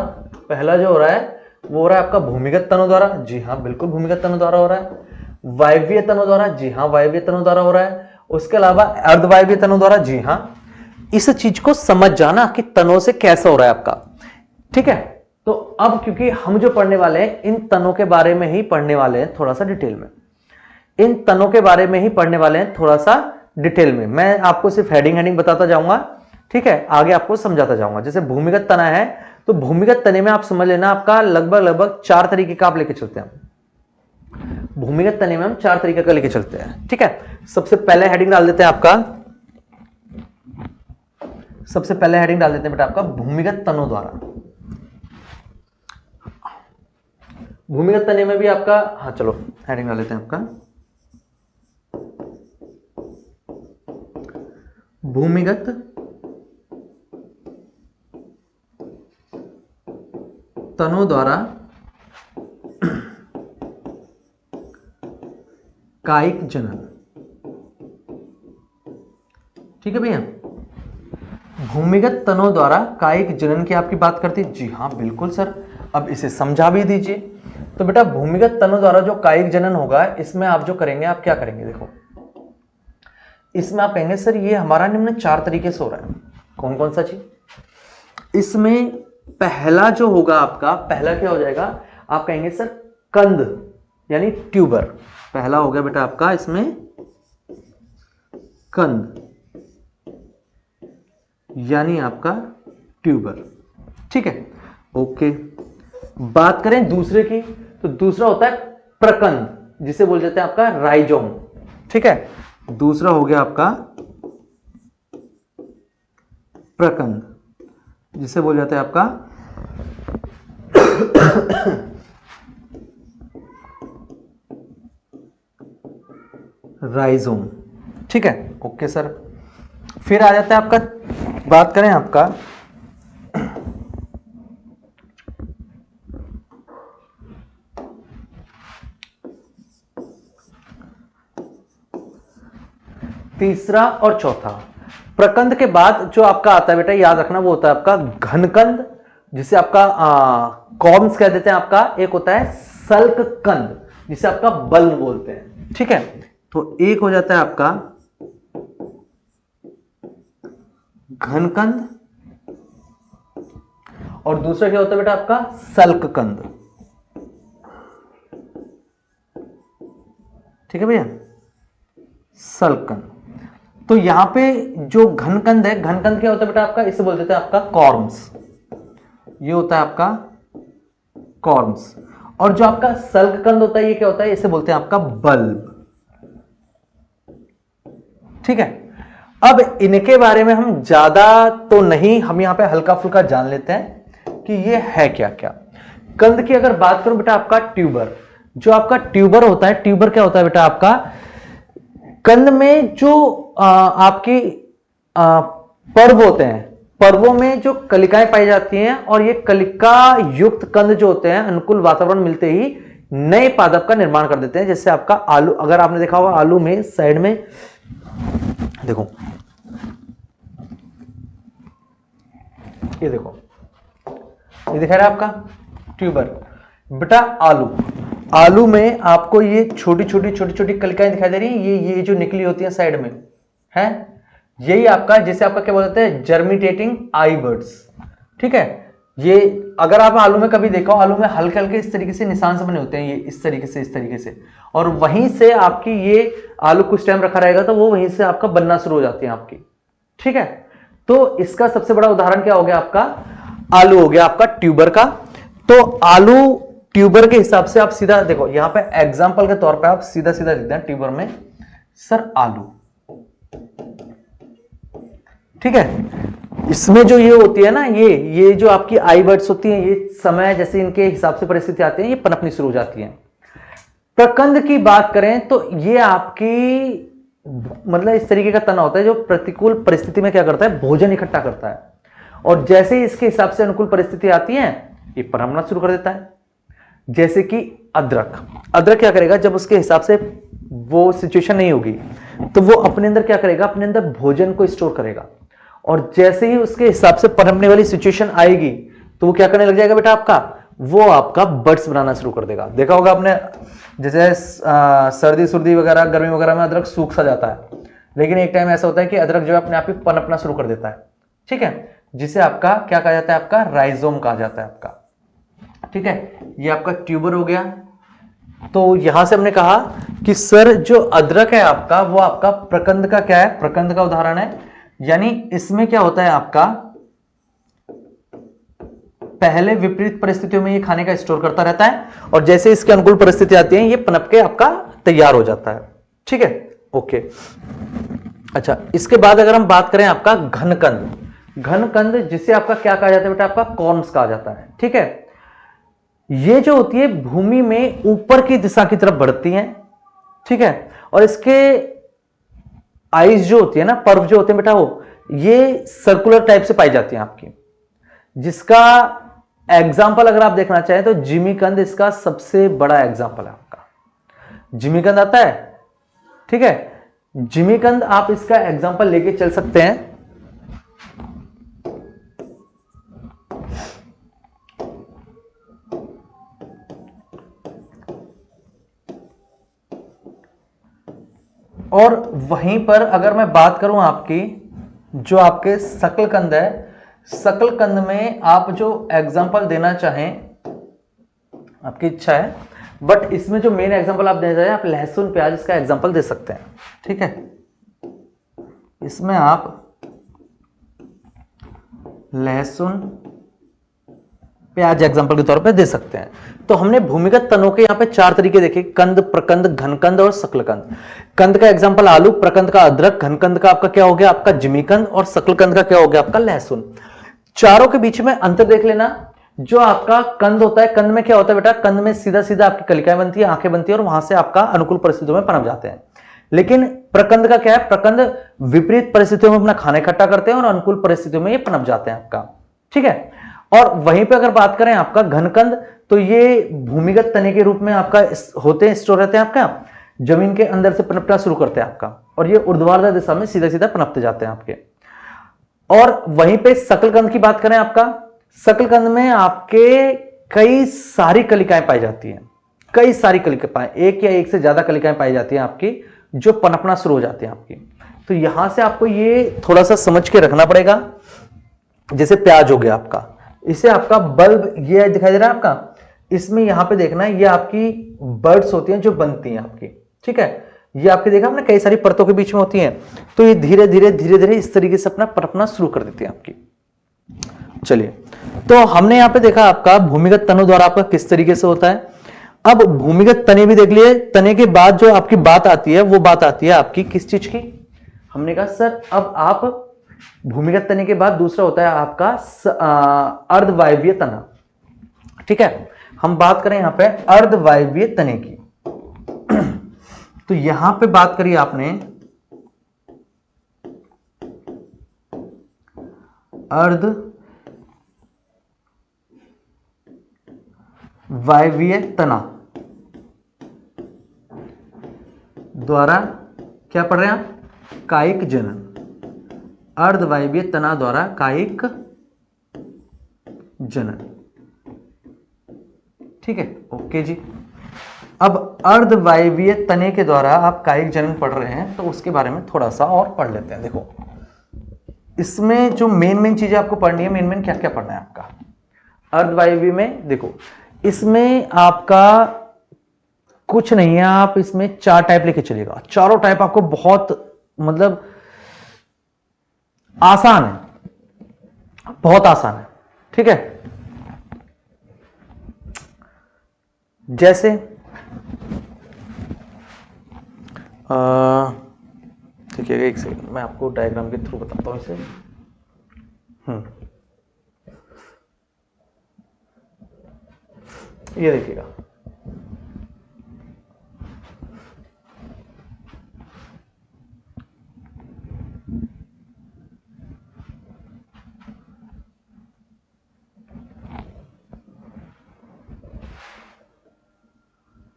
[SPEAKER 1] पहला जो हो रहा है वो हो रहा है आपका भूमिगत तनों द्वारा, जी हाँ बिल्कुल भूमिगत तनों द्वारा हो रहा है। वायवीय तनों द्वारा, जी हाँ वायवीय तनों द्वारा हो रहा है। उसके अलावा अर्धवायवीय तनों द्वारा, जी हाँ। इस चीज को समझ जाना कि तनों से कैसा हो रहा है आपका। ठीक है, तो अब क्योंकि हम जो पढ़ने वाले हैं इन तनों के बारे में ही पढ़ने वाले हैं थोड़ा सा डिटेल में, इन तनों के बारे में ही पढ़ने वाले हैं थोड़ा सा डिटेल में। मैं आपको सिर्फ हेडिंग बताता जाऊंगा, ठीक है, आगे आपको समझाता जाऊंगा। जैसे भूमिगत तना है, तो भूमिगत तने में आप समझ लेना आपका लगभग 4 तरीके का आप लेके चलते हैं। भूमिगत तने में हम 4 तरीके का लेके चलते हैं। ठीक है, सबसे पहले हेडिंग डाल देते हैं आपका, सबसे पहले हेडिंग डाल देते हैं बेटा आपका भूमिगत तनों द्वारा। भूमिगत तने में भी आपका, हाँ चलो हेडिंग डाल देते हैं आपका भूमिगत तनों द्वारा कायिक जनन। ठीक है भैया, भूमिगत तनों द्वारा कायिक जनन की आपकी बात करती है, जी हाँ बिल्कुल सर। अब इसे समझा भी दीजिए। तो बेटा भूमिगत तनों द्वारा जो कायिक जनन होगा, इसमें आप जो करेंगे, आप क्या करेंगे, देखो इसमें आप कहेंगे सर ये हमारा निम्न 4 तरीके से हो रहा है। कौन कौन सा चीज? इसमें पहला जो होगा आपका, पहला क्या हो जाएगा, आप कहेंगे सर कंद यानी ट्यूबर। पहला हो गया बेटा आपका इसमें कंद यानी आपका ट्यूबर। ठीक है, ओके। बात करें दूसरे की, तो दूसरा होता है प्रकंद, जिसे बोल जाते हैं आपका राइजोम। ठीक है, दूसरा हो गया आपका प्रकंद, जिसे बोल जाते हैं आपका राइजोम। ठीक है, ओके सर। फिर आ जाता है आपका, बात करें आपका तीसरा और चौथा। प्रकंद के बाद जो आपका आता है बेटा, याद रखना, वो होता है आपका घनकंद, जिसे आपका कॉर्म्स कह देते हैं आपका। एक होता है सल्क कंद, जिसे आपका बल्ब बोलते हैं। ठीक है, तो एक हो जाता है आपका घनकंद और दूसरा क्या होता है बेटा आपका सल्क कंद। ठीक है भैया, सल्क कंद। तो यहां पे जो घनकंद है, घनकंद क्या होता है बेटा आपका, इसे बोल देते हैं आपका कॉर्म्स। ये होता है आपका कॉर्म्स। और जो आपका सल्क कंद होता है, ये क्या होता है, इसे बोलते हैं आपका बल्ब। ठीक है, अब इनके बारे में हम ज्यादा तो नहीं, हम यहां पे हल्का फुल्का जान लेते हैं कि ये है क्या क्या। कंद की अगर बात करूं बेटा आपका ट्यूबर, जो आपका ट्यूबर होता है, ट्यूबर क्या होता है बेटा आपका, कंद में जो आपकी पर्व होते हैं, पर्वों में जो कलिकाएं पाई जाती हैं, और ये कलिका युक्त कंद जो होते हैं अनुकूल वातावरण मिलते ही नए पादप का निर्माण कर देते हैं। जैसे आपका आलू, अगर आपने देखा होगा आलू में साइड में देखो, ये देखो, ये दिखा रहा है आपका ट्यूबर बेटा। आलू में आपको ये छोटी छोटी कलिकाएं दिखाई दे रही हैं, ये जो निकली होती हैं साइड में है, यही आपका, जैसे आपका क्या बोलते हैं, जर्मिटेटिंग आई बर्ड्स। ठीक है, ये अगर आप आलू में कभी देखो, आलू में हल्के हल्के इस तरीके से निशान से बने होते हैं, ये इस तरीके से, और वहीं से आपकी ये आलू कुछ टाइम रखा रहेगा तो वो वहीं से आपका बनना शुरू हो जाती है आपकी। ठीक है, तो इसका सबसे बड़ा उदाहरण क्या हो गया आपका, आलू हो गया आपका ट्यूबर का। तो आलू ट्यूबर के हिसाब से आप सीधा देखो यहां पे एग्जांपल के तौर पे आप सीधा सीधा लिखते हैं ट्यूबर में सर आलू, ठीक है। इसमें जो ये होती है ना, ये जो आपकी आई बर्ड्स होती हैं, ये समय जैसे इनके हिसाब से परिस्थिति आती है, ये पनपनी शुरू हो जाती है। प्रकंद की बात करें तो ये आपकी मतलब इस तरीके का तना होता है जो प्रतिकूल परिस्थिति में क्या करता है, भोजन इकट्ठा करता है, और जैसे ही इसके हिसाब से अनुकूल परिस्थिति आती है ये पनपना शुरू कर देता है। जैसे कि अदरक क्या करेगा, जब उसके हिसाब से वो सिचुएशन नहीं होगी तो वो अपने अंदर क्या करेगा, अपने अंदर भोजन को स्टोर करेगा, और जैसे ही उसके हिसाब से पनपने वाली सिचुएशन आएगी तो वो क्या करने लग जाएगा बेटा, वो आपका बड्स बनाना शुरू कर देगा। देखा होगा आपने, जैसे सर्दी सुर्दी वगैरह गर्मी वगैरह में अदरक सूख सा जाता है, लेकिन एक टाइम ऐसा होता है कि अदरक जो है अपने आप ही पनपना शुरू कर देता है, ठीक है, जिसे आपका क्या कहा जाता है, आपका राइजोम कहा जाता है आपका, ठीक है। ये आपका ट्यूबर हो गया। तो यहां से हमने कहा कि सर जो अदरक है आपका, वो आपका प्रकंद का क्या है, प्रकंद का उदाहरण है। यानी इसमें क्या होता है आपका, पहले विपरीत परिस्थितियों में ये खाने का स्टोर करता रहता है, और जैसे इसके अनुकूल परिस्थिति आती है ये पनप के आपका तैयार हो जाता है, ठीक है, ओके। अच्छा, इसके बाद अगर हम बात करें आपका घनकंद, घनकंद जिसे आपका क्या कहा जाता है बेटा, आपका कॉर्न्स कहा जाता है, ठीक है। ये जो होती है भूमि में ऊपर की दिशा की तरफ बढ़ती है, ठीक है, और इसके आइज जो होती है ना, पर्व जो होते हैं बेटा, वो ये सर्कुलर टाइप से पाई जाती है आपकी, जिसका एग्जाम्पल अगर आप देखना चाहें तो जिमीकंद इसका सबसे बड़ा एग्जाम्पल है आपका। जिमीकंद आता है, ठीक है, जिमीकंद आप इसका एग्जाम्पल लेके चल सकते हैं। और वहीं पर अगर मैं बात करूं आपकी, जो आपके शकलकंद है, शकलकंद में आप जो एग्जाम्पल देना चाहें आपकी इच्छा है, बट इसमें जो मेन एग्जाम्पल आप देना चाहें, आप लहसुन प्याज इसका एग्जाम्पल दे सकते हैं, ठीक है। इसमें आप लहसुन प्याज एग्जाम्पल के तौर पे दे सकते हैं। तो हमने भूमिगत तनों के यहां पे 4 तरीके देखे, कंद, प्रकंद, घनकंद और शकलकंद। कंद का एग्जाम्पल आलू, प्रकंद का अदरक, घनकंद का आपका क्या हो गया, आपका जिमीकंद, और शकलकंद का क्या हो गया, आपका लहसुन। चारों के बीच में अंतर देख लेना। जो आपका कंद होता है, कंद में क्या होता है बेटा, कंद में सीधा सीधा आपकी कलिकाएं बनती है, आंखें बनती है, और वहां से आपका अनुकूल परिस्थितियों में पनप जाते हैं। लेकिन प्रकंद का क्या है, प्रकंद विपरीत परिस्थितियों में अपना खाना इकट्ठा करते हैं और अनुकूल परिस्थितियों में ये पनप जाते हैं आपका, ठीक है। और वहीं पे अगर बात करें आपका घनकंद, तो ये भूमिगत तने के रूप में आपका होते हैं, स्टोर रहते हैं आपका, जमीन के अंदर से पनपना शुरू करते हैं आपका, और ये ऊर्ध्वाधर दिशा में सीधा सीधा पनपते जाते हैं आपके। और वहीं पे शकलकंद की बात करें आपका, शकलकंद में आपके कई सारी कलिकाएं पाई जाती हैं, कई सारी कलिकाएं, एक या एक से ज्यादा कलिकाएं पाई जाती हैं आपकी, जो पनपना शुरू हो जाती हैं आपकी। तो यहां से आपको ये थोड़ा सा समझ के रखना पड़ेगा। जैसे प्याज हो गया आपका, इसे आपका बल्ब ये दिखाई दे रहा है आपका, इसमें यहां पे देखना है, ये आपकी बर्ड्स होती हैं जो बनती हैं आपकी, ठीक है। ये आपके देखा हमने कई सारी परतों के बीच में होती हैं, तो ये धीरे धीरे धीरे धीरे इस तरीके से अपना पनपना शुरू कर देती है आपकी। चलिए, तो हमने यहां पे देखा आपका भूमिगत तनों द्वारा आपका किस तरीके से होता है। अब भूमिगत तने भी देख लिए। तने के बाद जो आपकी बात आती है, वो बात आती है आपकी किस चीज की, हमने कहा सर अब आप भूमिगत तने के बाद दूसरा होता है आपका अर्धवायवीय तना, ठीक है। हम बात करें यहां पे अर्धवायवीय तने की, तो यहां पे बात करिए आपने अर्धवायवीय तना द्वारा क्या पढ़ रहे हैं आप, कायिक जनन। अर्धवायवीय तना द्वारा कायिक जनन, ठीक है, ओके जी। अब अर्धवायवीय तने के द्वारा आप कायिक जनन पढ़ रहे हैं, तो उसके बारे में थोड़ा सा और पढ़ लेते हैं। देखो, इसमें जो मेन चीजें आपको पढ़नी है, मेन क्या क्या पढ़ना है आपका अर्धवायवीय में। देखो, इसमें आपका कुछ नहीं है, आप इसमें 4 टाइप लेके चलिएगा। चारों टाइप आपको बहुत मतलब आसान है, बहुत आसान है, ठीक है। जैसे देखिएगा, एक सेकंड मैं आपको डायग्राम के थ्रू बताता हूं इसे। ये देखिएगा,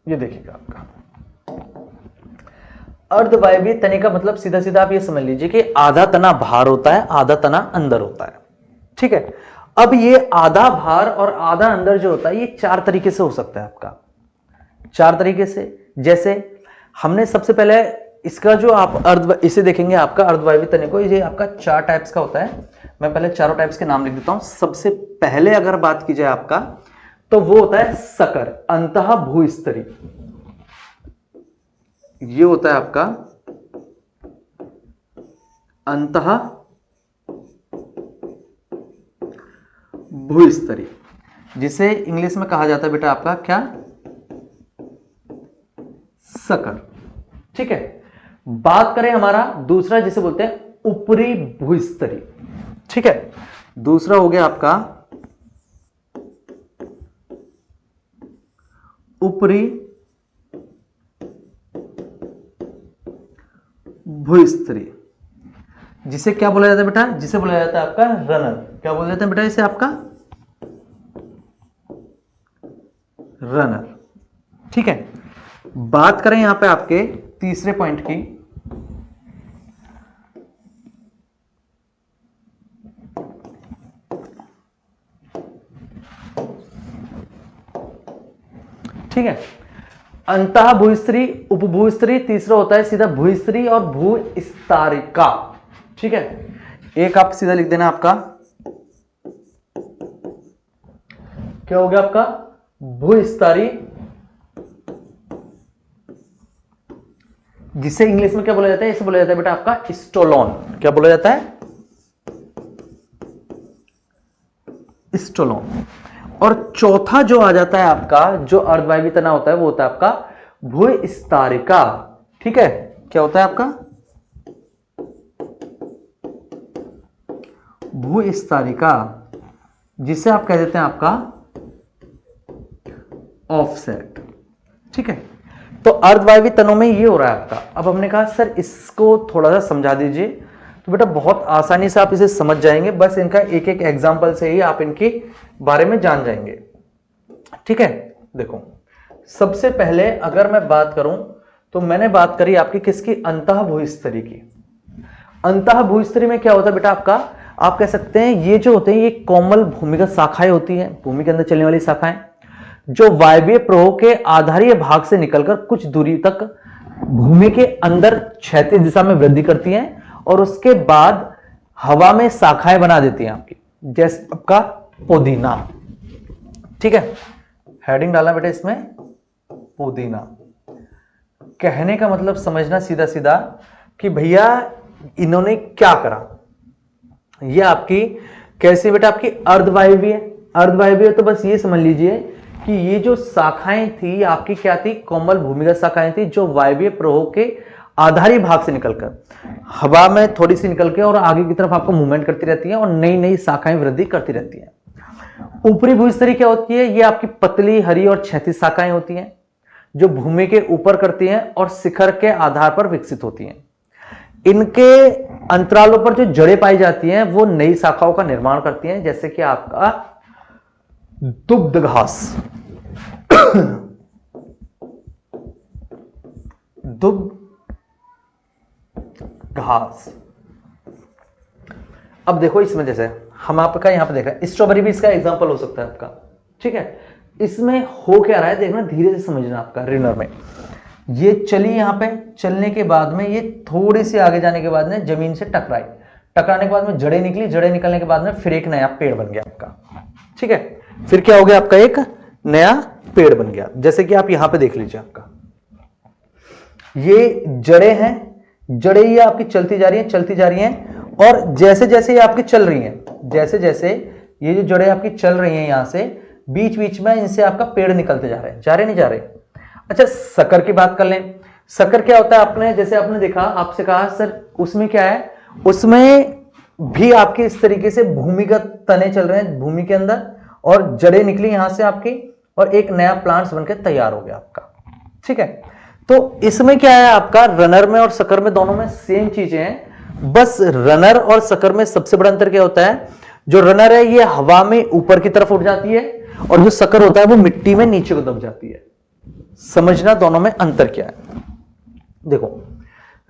[SPEAKER 1] ये देखिएगा आपका अर्धवायवीय तने का मतलब सीधा सीधा आप ये समझ लीजिए कि आधा तना बाहर होता है, आधा तना अंदर होता है, ठीक है। अब ये आधा बाहर और आधा अंदर जो होता है, ये 4 तरीके से हो सकता है आपका, 4 तरीके से। जैसे हमने सबसे पहले इसका जो आप इसे देखेंगे, आपका अर्धवायवीय तने को, ये आपका 4 टाइप्स का होता है। मैं पहले चारों टाइप्स के नाम लिख देता हूं। सबसे पहले अगर बात की जाए आपका, तो वो होता है सकर, अंतः भूस्तरी। ये होता है आपका अंतः भूस्तरी, जिसे इंग्लिश में कहा जाता है बेटा आपका क्या, सकर, ठीक है। बात करें हमारा दूसरा, जिसे बोलते हैं ऊपरी भूस्तरी, ठीक है। दूसरा हो गया आपका ऊपरी भूस्तरी, जिसे क्या बोला जाता है बेटा, जिसे बोला जाता है आपका रनर। क्या बोला जाता है बेटा इसे, आपका रनर, ठीक है। बात करें यहां पे आपके तीसरे पॉइंट की, ठीक है। अंतः भूस्त्री, उपभूस्त्री, तीसरा होता है सीधा भूस्त्री और भूस्तारिका, ठीक है। एक आप सीधा लिख देना, आपका क्या हो गया, आपका भूस्तारी, जिसे इंग्लिश में क्या बोला जाता है, इसे बोला जाता है बेटा आपका स्टोलोन। क्या बोला जाता है, स्टोलोन। और चौथा जो आ जाता है आपका, जो अर्धवायवीय तना होता है, वो होता है आपका भूस्तारिका, ठीक है। क्या होता है आपका भूस्तारिका, जिसे आप कह देते हैं आपका ऑफसेट, ठीक है। तो अर्धवायवीय तनों में ये हो रहा है आपका। अब हमने कहा सर इसको थोड़ा सा समझा दीजिए, तो बेटा बहुत आसानी से आप इसे समझ जाएंगे, बस इनका एक एक एग्जांपल से ही आप इनके बारे में जान जाएंगे, ठीक है। देखो सबसे पहले अगर मैं बात करूं, तो मैंने बात करी आपकी किसकी, अंतः भूस्तरी की। अंतः भूस्तरी में क्या होता है बेटा आपका, आप कह सकते हैं ये जो होते हैं ये कोमल भूमिगत शाखाएं होती हैं, भूमि के अंदर चलने वाली शाखाएं, जो वायवीय प्रवाह के आधारीय भाग से निकलकर कुछ दूरी तक भूमि के अंदर क्षैतिज दिशा में वृद्धि करती हैं और उसके बाद हवा में शाखाएं बना देती हैं आपकी, जैसे आपका पुदीना, ठीक है। हेडिंग डालना बेटा इसमें पुदीना। कहने का मतलब समझना सीधा सीधा कि भैया इन्होंने क्या करा, ये आपकी कैसी बेटा आपकी अर्धवायवीय। अर्धवायवीय तो बस ये समझ लीजिए कि ये जो शाखाएं थी आपकी क्या थी, कोमल भूमिगत शाखाएं थी, जो वायवीय प्रवाह के आधारी भाग से निकलकर हवा में थोड़ी सी निकल के और आगे की तरफ आपको मूवमेंट करती रहती हैं और नई नई शाखाएं वृद्धि करती रहती हैं। ऊपरी भूस्तरी क्या होती है, ये आपकी पतली हरी और क्षैतिज शाखाएं होती हैं, जो भूमि के ऊपर करती हैं और शिखर के आधार पर विकसित होती हैं। इनके अंतरालों पर जो जड़ें पाई जाती हैं वो नई शाखाओं का निर्माण करती हैं, जैसे कि आपका दुग्ध घास दुग्ध घास। अब देखो इसमें जैसे हम आपका यहां पे देख रहे हैं, स्ट्रॉबेरी भी इसका एग्जांपल हो सकता है आपका, ठीक है। इसमें हो क्या रहा है देखना, धीरे से समझना। आपका रिनर में ये चली, यहां पे चलने के बाद में ये थोड़ी सी आगे जाने के बाद में जमीन से टकराई, टकराने के बाद में जड़ें निकली, जड़ें निकलने के बाद में फिर एक नया पेड़ बन गया आपका, ठीक है। फिर क्या हो गया आपका, एक नया पेड़ बन गया। जैसे कि आप यहां पे देख लीजिए, आपका ये जड़ें हैं, जड़ें ये आपकी चलती जा रही हैं, चलती जा रही हैं और जैसे जैसे ये आपकी चल रही हैं, जैसे जैसे ये जो जड़ें आपकी चल रही हैं यहां से, बीच बीच में इनसे आपका पेड़ निकलते जा रहे हैं, जा रहे नहीं जा रहे। अच्छा, शक्कर की बात कर लें। शक्कर क्या होता है, आपने जैसे आपने देखा, आपसे कहा सर उसमें क्या है, उसमें भी आपके इस तरीके से भूमिगत तने चल रहे हैं भूमि के अंदर, और जड़ें निकली यहां से आपकी, और एक नया प्लांट्स बनकर तैयार हो गया आपका। ठीक है, तो इसमें क्या है आपका, रनर में और शक्कर में दोनों में सेम चीजें हैं, बस रनर और शक्कर में सबसे बड़ा अंतर क्या होता है, जो रनर है ये हवा में ऊपर की तरफ उड़ जाती है, और जो शक्कर होता है वो मिट्टी में नीचे को दब जाती है। समझना दोनों में अंतर क्या है। देखो,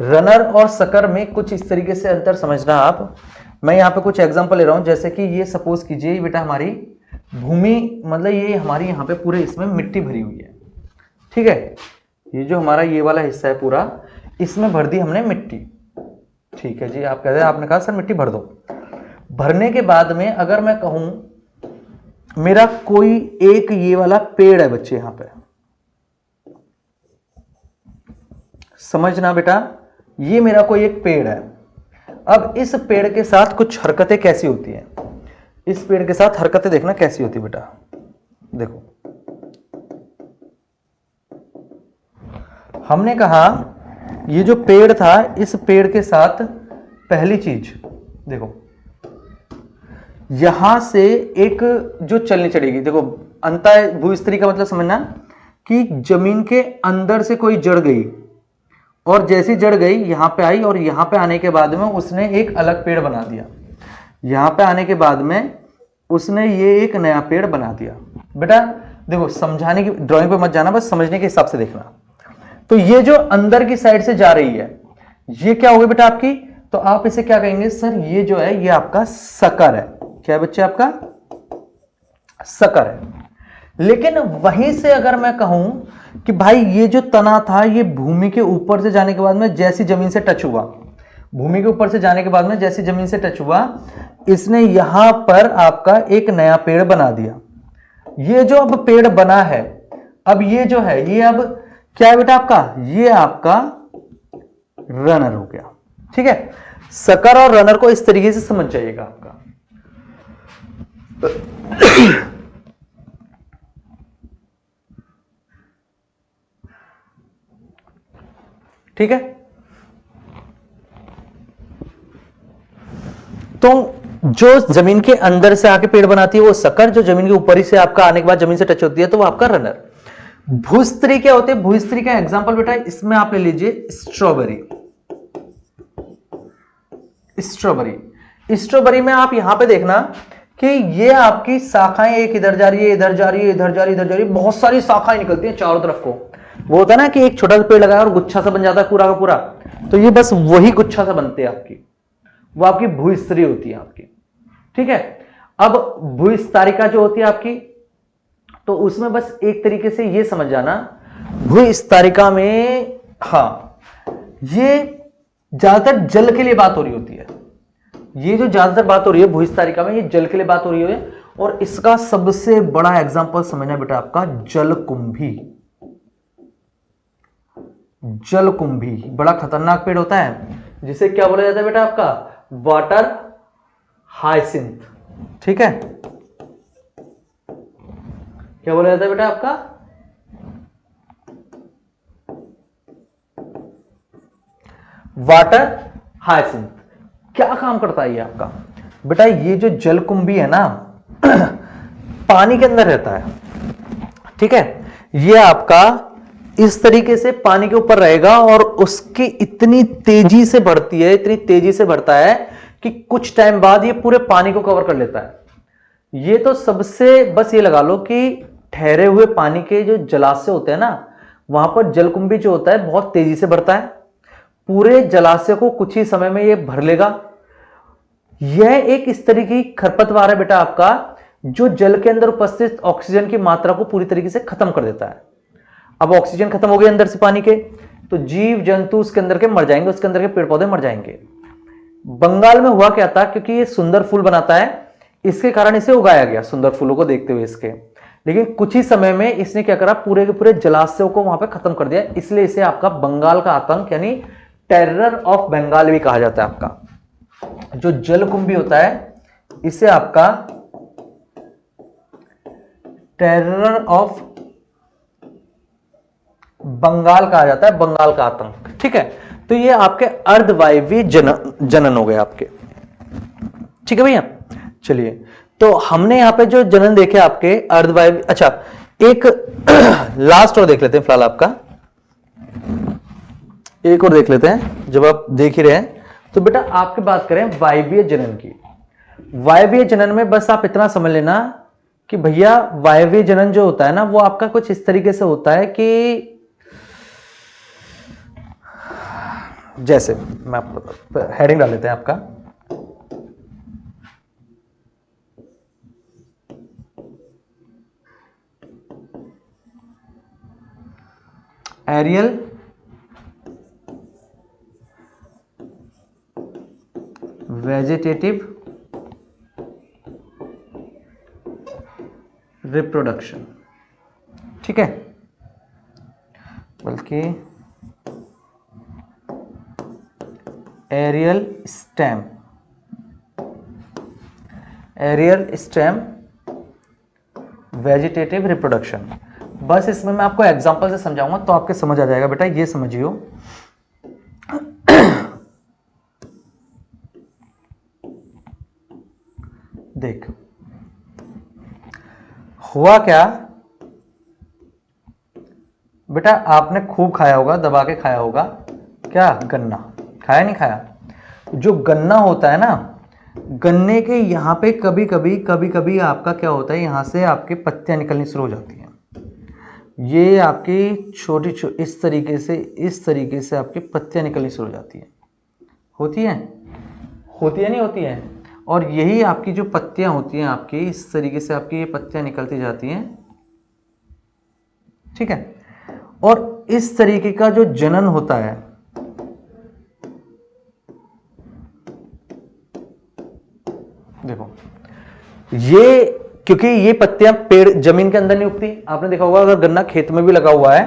[SPEAKER 1] रनर और शक्कर में कुछ इस तरीके से अंतर समझना आप। मैं यहां पे कुछ एग्जांपल ले रहा हूं, जैसे कि ये सपोज कीजिए बेटा हमारी भूमि, मतलब ये हमारी यहां पे पूरे इसमें मिट्टी भरी हुई है। ठीक है, ये जो हमारा ये वाला हिस्सा है पूरा, इसमें भर दी हमने मिट्टी। ठीक है जी, आप कहते हैं, आपने कहा सर मिट्टी भर दो। भरने के बाद में अगर मैं कहूं मेरा कोई एक ये वाला पेड़ है बच्चे, यहां पे समझना बेटा, ये मेरा कोई एक पेड़ है। अब इस पेड़ के साथ कुछ हरकतें कैसी होती हैं, इस पेड़ के साथ हरकतें देखना कैसी होती बेटा। देखो, हमने कहा ये जो पेड़ था, इस पेड़ के साथ पहली चीज देखो, यहां से एक जो चलनी चढ़ेगी। देखो, अंतः भूस्त्री का मतलब समझना कि जमीन के अंदर से कोई जड़ गई, और जैसी जड़ गई यहां पे आई, और यहां पे आने के बाद में उसने एक अलग पेड़ बना दिया। यहां पे आने के बाद में उसने ये एक नया पेड़ बना दिया। बेटा देखो, समझाने की, ड्राइंग पे मत जाना, बस समझने के हिसाब से देखना। तो ये जो अंदर की साइड से जा रही है, ये क्या होगी बेटा आपकी, तो आप इसे क्या कहेंगे, सर ये जो है ये आपका शक्कर है। क्या है बच्चे, आपका शक्कर है। लेकिन वहीं से अगर मैं कहूं कि भाई ये जो तना था, ये भूमि के ऊपर से जाने के बाद में जैसी जमीन से टच हुआ, भूमि के ऊपर से जाने के बाद में जैसी जमीन से टच हुआ, इसने यहां पर आपका एक नया पेड़ बना दिया। ये जो अब पेड़ बना है, अब ये जो है, ये अब क्या है बेटा आपका, ये आपका रनर हो गया। ठीक है, शक्कर और रनर को इस तरीके से समझ जाइएगा आपका। ठीक है, तो जो जमीन के अंदर से आके पेड़ बनाती है वो शक्कर, जो जमीन के ऊपर ही से आपका आने के बाद जमीन से टच होती है तो वो आपका रनर। भूस्त्री क्या होते हैं, भूस्त्री का एग्जांपल बेटा इसमें आप ले लीजिए स्ट्रॉबेरी। स्ट्रॉबेरी, स्ट्रॉबेरी में आप यहां पे देखना कि ये आपकी शाखाएं एक इधर जा रही है, इधर जा रही है, इधर जा रही है, इधर जा रही है, बहुत सारी शाखाएं निकलती हैं चारों तरफ को। वो होता है ना कि एक छोटा सा पेड़ लगाया और गुच्छा सा बन जाता है पूरा का पूरा, तो ये बस वही गुच्छा सा बनते हैं आपकी, वो आपकी भूस्त्री होती है आपकी। ठीक है, अब भूस्तारिका जो होती है आपकी, तो उसमें बस एक तरीके से ये समझ जाना, भूस्तारिका में हाँ ये ज्यादातर जल के लिए बात हो रही होती है। ये जो ज्यादातर बात हो रही है भूस्तारिका में, ये जल के लिए बात हो रही है। और इसका सबसे बड़ा एग्जांपल समझना बेटा आपका जलकुंभी। जलकुंभी बड़ा खतरनाक पेड़ होता है, जिसे क्या बोला जाता है बेटा आपका, वाटर हाइसिंथ। ठीक है, क्या बोला जाता है बेटा आपका, वाटर हाइसिंथ। क्या काम करता है ये आपका बेटा, ये जो जलकुंभी है ना पानी के अंदर रहता है। ठीक है, ये आपका इस तरीके से पानी के ऊपर रहेगा, और उसकी इतनी तेजी से बढ़ती है, इतनी तेजी से बढ़ता है कि कुछ टाइम बाद ये पूरे पानी को कवर कर लेता है। ये तो सबसे बस ये लगा लो कि ठहरे हुए पानी के जो जलाशय होते हैं ना, वहां पर जलकुंभी जो होता है बहुत तेजी से बढ़ता है, पूरे जलाशय को कुछ ही समय में ये भर लेगा। यह एक इस तरीके की खरपतवार है बेटा आपका, जो जल के अंदर उपस्थित ऑक्सीजन की मात्रा को पूरी तरीके से खत्म कर देता है। अब ऑक्सीजन खत्म हो गई अंदर से पानी के, तो जीव जंतु उसके अंदर के मर जाएंगे, उसके अंदर के पेड़ पौधे मर जाएंगे। बंगाल में हुआ क्या था, क्योंकि ये सुंदर फूल बनाता है, इसके कारण इसे उगाया गया, सुंदर फूलों को देखते हुए इसके। लेकिन कुछ ही समय में इसने क्या करा, पूरे के पूरे जलाशयों को वहां पे खत्म कर दिया। इसलिए इसे आपका बंगाल का आतंक यानी टेरर ऑफ बंगाल भी कहा जाता है आपका। जो जलकुंभी होता है इसे आपका टेरर ऑफ बंगाल कहा जाता है, बंगाल का आतंक। ठीक है, तो ये आपके अर्धवायवीय जनन हो गए आपके। ठीक है भैया, चलिए तो हमने यहां पे जो जनन देखे आपके अर्धवायवीय। अच्छा, एक लास्ट और देख लेते हैं फिलहाल आपका, एक और देख लेते हैं जब आप देख ही रहे हैं। तो बेटा आपकी बात करें वायवीय जनन की, वायवीय जनन में बस आप इतना समझ लेना कि भैया वायवीय जनन जो होता है ना वो आपका कुछ इस तरीके से होता है कि जैसे मैं आपको हेडिंग डाल लेते हैं आपका, एरियल वेजिटेटिव रिप्रोडक्शन। ठीक है, बल्कि aerial stem, aerial stem vegetative reproduction. बस इसमें मैं आपको एग्जांपल से समझाऊंगा तो आपके समझ आ जाएगा बेटा। ये समझियो, देख हुआ क्या बेटा, आपने खूब खाया होगा, दबा के खाया होगा क्या, गन्ना खाया नहीं खाया। जो गन्ना होता है ना, गन्ने के यहां पे कभी कभी आपका क्या होता है, यहां से आपके पत्तियां निकलनी शुरू हो जाती हैं। ये आपकी छोटी इस तरीके से आपकी पत्तियां निकलनी शुरू हो जाती हैं। होती है नहीं होती है। और यही आपकी जो पत्तियां होती हैं आपकी इस तरीके से आपकी ये पत्तियां निकलती जाती हैं। ठीक है, और इस तरीके का जो जनन होता है, देखो ये, क्योंकि ये पत्तियां पेड़ जमीन के अंदर नहीं उगती। आपने देखा होगा अगर गन्ना खेत में भी लगा हुआ है,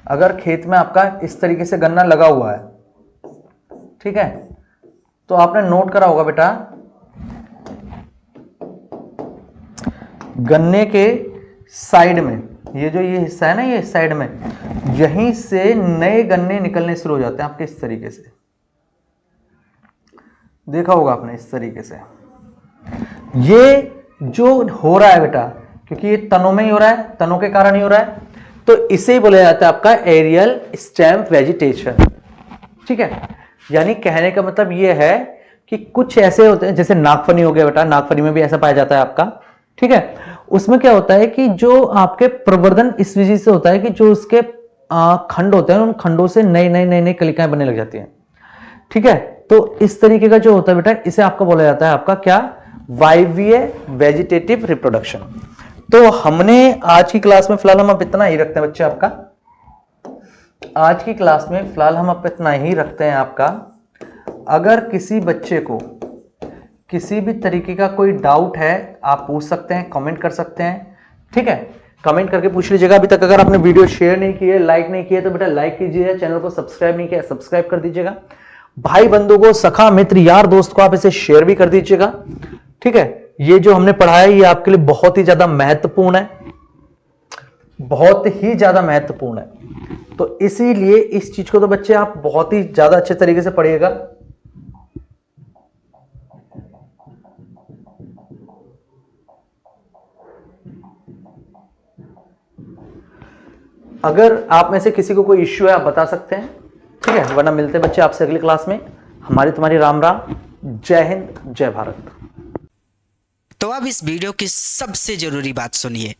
[SPEAKER 1] अगर खेत में आपका इस तरीके से गन्ना लगा हुआ है, ठीक है, तो आपने नोट करा होगा बेटा, गन्ने के साइड में ये जो ये हिस्सा है ना, ये साइड में, यहीं से नए गन्ने निकलने शुरू हो जाते हैं आपके इस तरीके से। देखा होगा आपने इस तरीके से। ये जो हो रहा है बेटा, क्योंकि ये तनों में ही हो रहा है, तनों के कारण ही हो रहा है, तो इसे ही बोला जाता है आपका एरियल स्टेम वेजिटेशन। ठीक है, यानी कहने का मतलब ये है कि कुछ ऐसे होते हैं, जैसे नागफनी हो गया बेटा, नागफनी में भी ऐसा पाया जाता है आपका। ठीक है, उसमें क्या होता है कि जो आपके प्रवर्धन इस वजह से होता है कि जो उसके खंड होते हैं, उन खंडों से नई कलिकाएं बनने लग जाती हैं। ठीक है, तो इस तरीके का जो होता है बेटा, इसे आपका बोला जाता है आपका क्या, वायवीय वेजिटेटिव रिप्रोडक्शन। तो हमने आज की क्लास में फिलहाल हम अब इतना ही रखते हैं बच्चे आपका, आज की क्लास में फिलहाल हम अब इतना ही रखते हैं आपका। अगर किसी बच्चे को किसी भी तरीके का कोई डाउट है आप पूछ सकते हैं, कमेंट कर सकते हैं। ठीक है, कमेंट करके पूछ लीजिएगा। अभी तक अगर आपने वीडियो शेयर नहीं की है, लाइक नहीं किया तो बेटा लाइक कीजिए, चैनल को सब्सक्राइब नहीं किया सब्सक्राइब कर दीजिएगा। भाई बंधु को, सखा मित्र यार दोस्त को आप इसे शेयर भी कर दीजिएगा। ठीक है, ये जो हमने पढ़ा है ये आपके लिए बहुत ही ज्यादा महत्वपूर्ण है, बहुत ही ज्यादा महत्वपूर्ण है। तो इसीलिए इस चीज को तो बच्चे आप बहुत ही ज्यादा अच्छे तरीके से पढ़िएगा। अगर आप में से किसी को कोई इश्यू है आप बता सकते हैं। ठीक है, वरना मिलते हैं बच्चे आपसे अगली क्लास में। हमारी तुम्हारी राम राम, जय हिंद, जय भारत।
[SPEAKER 2] तो अब इस वीडियो की सबसे ज़रूरी बात सुनिए।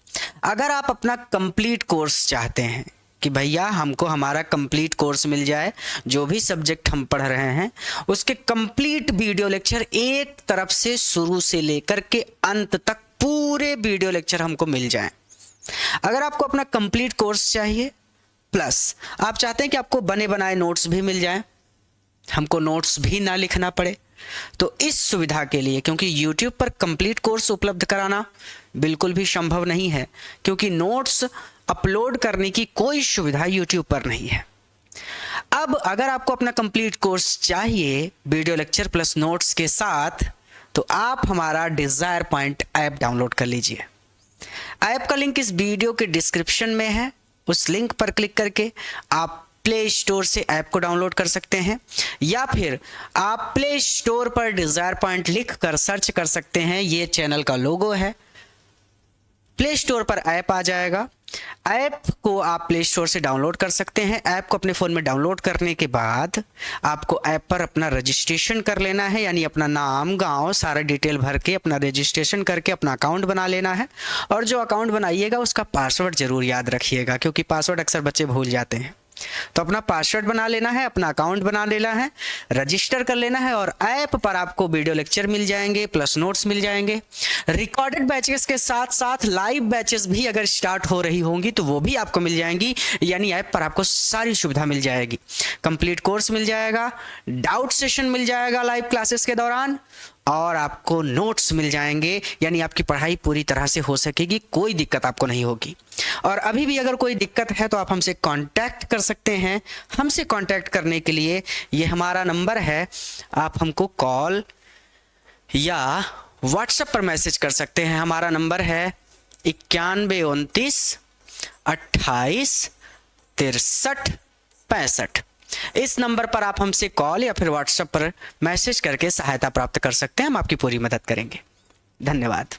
[SPEAKER 2] अगर आप अपना कंप्लीट कोर्स चाहते हैं कि भैया हमको हमारा कंप्लीट कोर्स मिल जाए, जो भी सब्जेक्ट हम पढ़ रहे हैं उसके कंप्लीट वीडियो लेक्चर एक तरफ से शुरू से लेकर के अंत तक पूरे वीडियो लेक्चर हमको मिल जाएं। अगर आपको अपना कंप्लीट कोर्स चाहिए प्लस आप चाहते हैं कि आपको बने बनाए नोट्स भी मिल जाएं, हमको नोट्स भी ना लिखना पड़े, तो इस सुविधा के लिए, क्योंकि YouTube पर कंप्लीट कोर्स उपलब्ध कराना बिल्कुल भी संभव नहीं है, क्योंकि नोट्स अपलोड करने की कोई सुविधा YouTube पर नहीं है। अब अगर आपको अपना कंप्लीट कोर्स चाहिए वीडियो लेक्चर प्लस नोट्स के साथ, तो आप हमारा डिजायर पॉइंट ऐप डाउनलोड कर लीजिए। ऐप का लिंक इस वीडियो के डिस्क्रिप्शन में है। उस लिंक पर क्लिक करके आप प्ले स्टोर से ऐप को डाउनलोड कर सकते हैं, या फिर आप प्ले स्टोर पर डिजायर पॉइंट लिख कर सर्च कर सकते हैं। ये चैनल का लोगो है, प्ले स्टोर पर ऐप आ जाएगा। ऐप को आप प्ले स्टोर से डाउनलोड कर सकते हैं। ऐप को अपने फ़ोन में डाउनलोड करने के बाद आपको ऐप पर अपना रजिस्ट्रेशन कर लेना है, यानी अपना नाम, गांव, सारा डिटेल भर के अपना रजिस्ट्रेशन करके अपना अकाउंट बना लेना है। और जो अकाउंट बनाइएगा उसका पासवर्ड ज़रूर याद रखिएगा, क्योंकि पासवर्ड अक्सर बच्चे भूल जाते हैं। तो अपना पासवर्ड बना लेना है, अपना अकाउंट बना लेना है, रजिस्टर कर लेना है, और ऐप पर आपको वीडियो लेक्चर मिल जाएंगे प्लस नोट्स मिल जाएंगे। रिकॉर्डेड बैचेस के साथ साथ लाइव बैचेस भी अगर स्टार्ट हो रही होंगी तो वो भी आपको मिल जाएंगी, यानी ऐप पर आपको सारी सुविधा मिल जाएगी। कंप्लीट कोर्स मिल जाएगा, डाउट सेशन मिल जाएगा लाइव क्लासेस के दौरान, और आपको नोट्स मिल जाएंगे, यानी आपकी पढ़ाई पूरी तरह से हो सकेगी, कोई दिक्कत आपको नहीं होगी। और अभी भी अगर कोई दिक्कत है तो आप हमसे कांटेक्ट कर सकते हैं। हमसे कांटेक्ट करने के लिए ये हमारा नंबर है, आप हमको कॉल या व्हाट्सएप पर मैसेज कर सकते हैं। हमारा नंबर है 9129 28 63 65। इस नंबर पर आप हमसे कॉल या फिर व्हाट्सएप पर मैसेज करके सहायता प्राप्त कर सकते हैं। हम आपकी पूरी मदद करेंगे। धन्यवाद।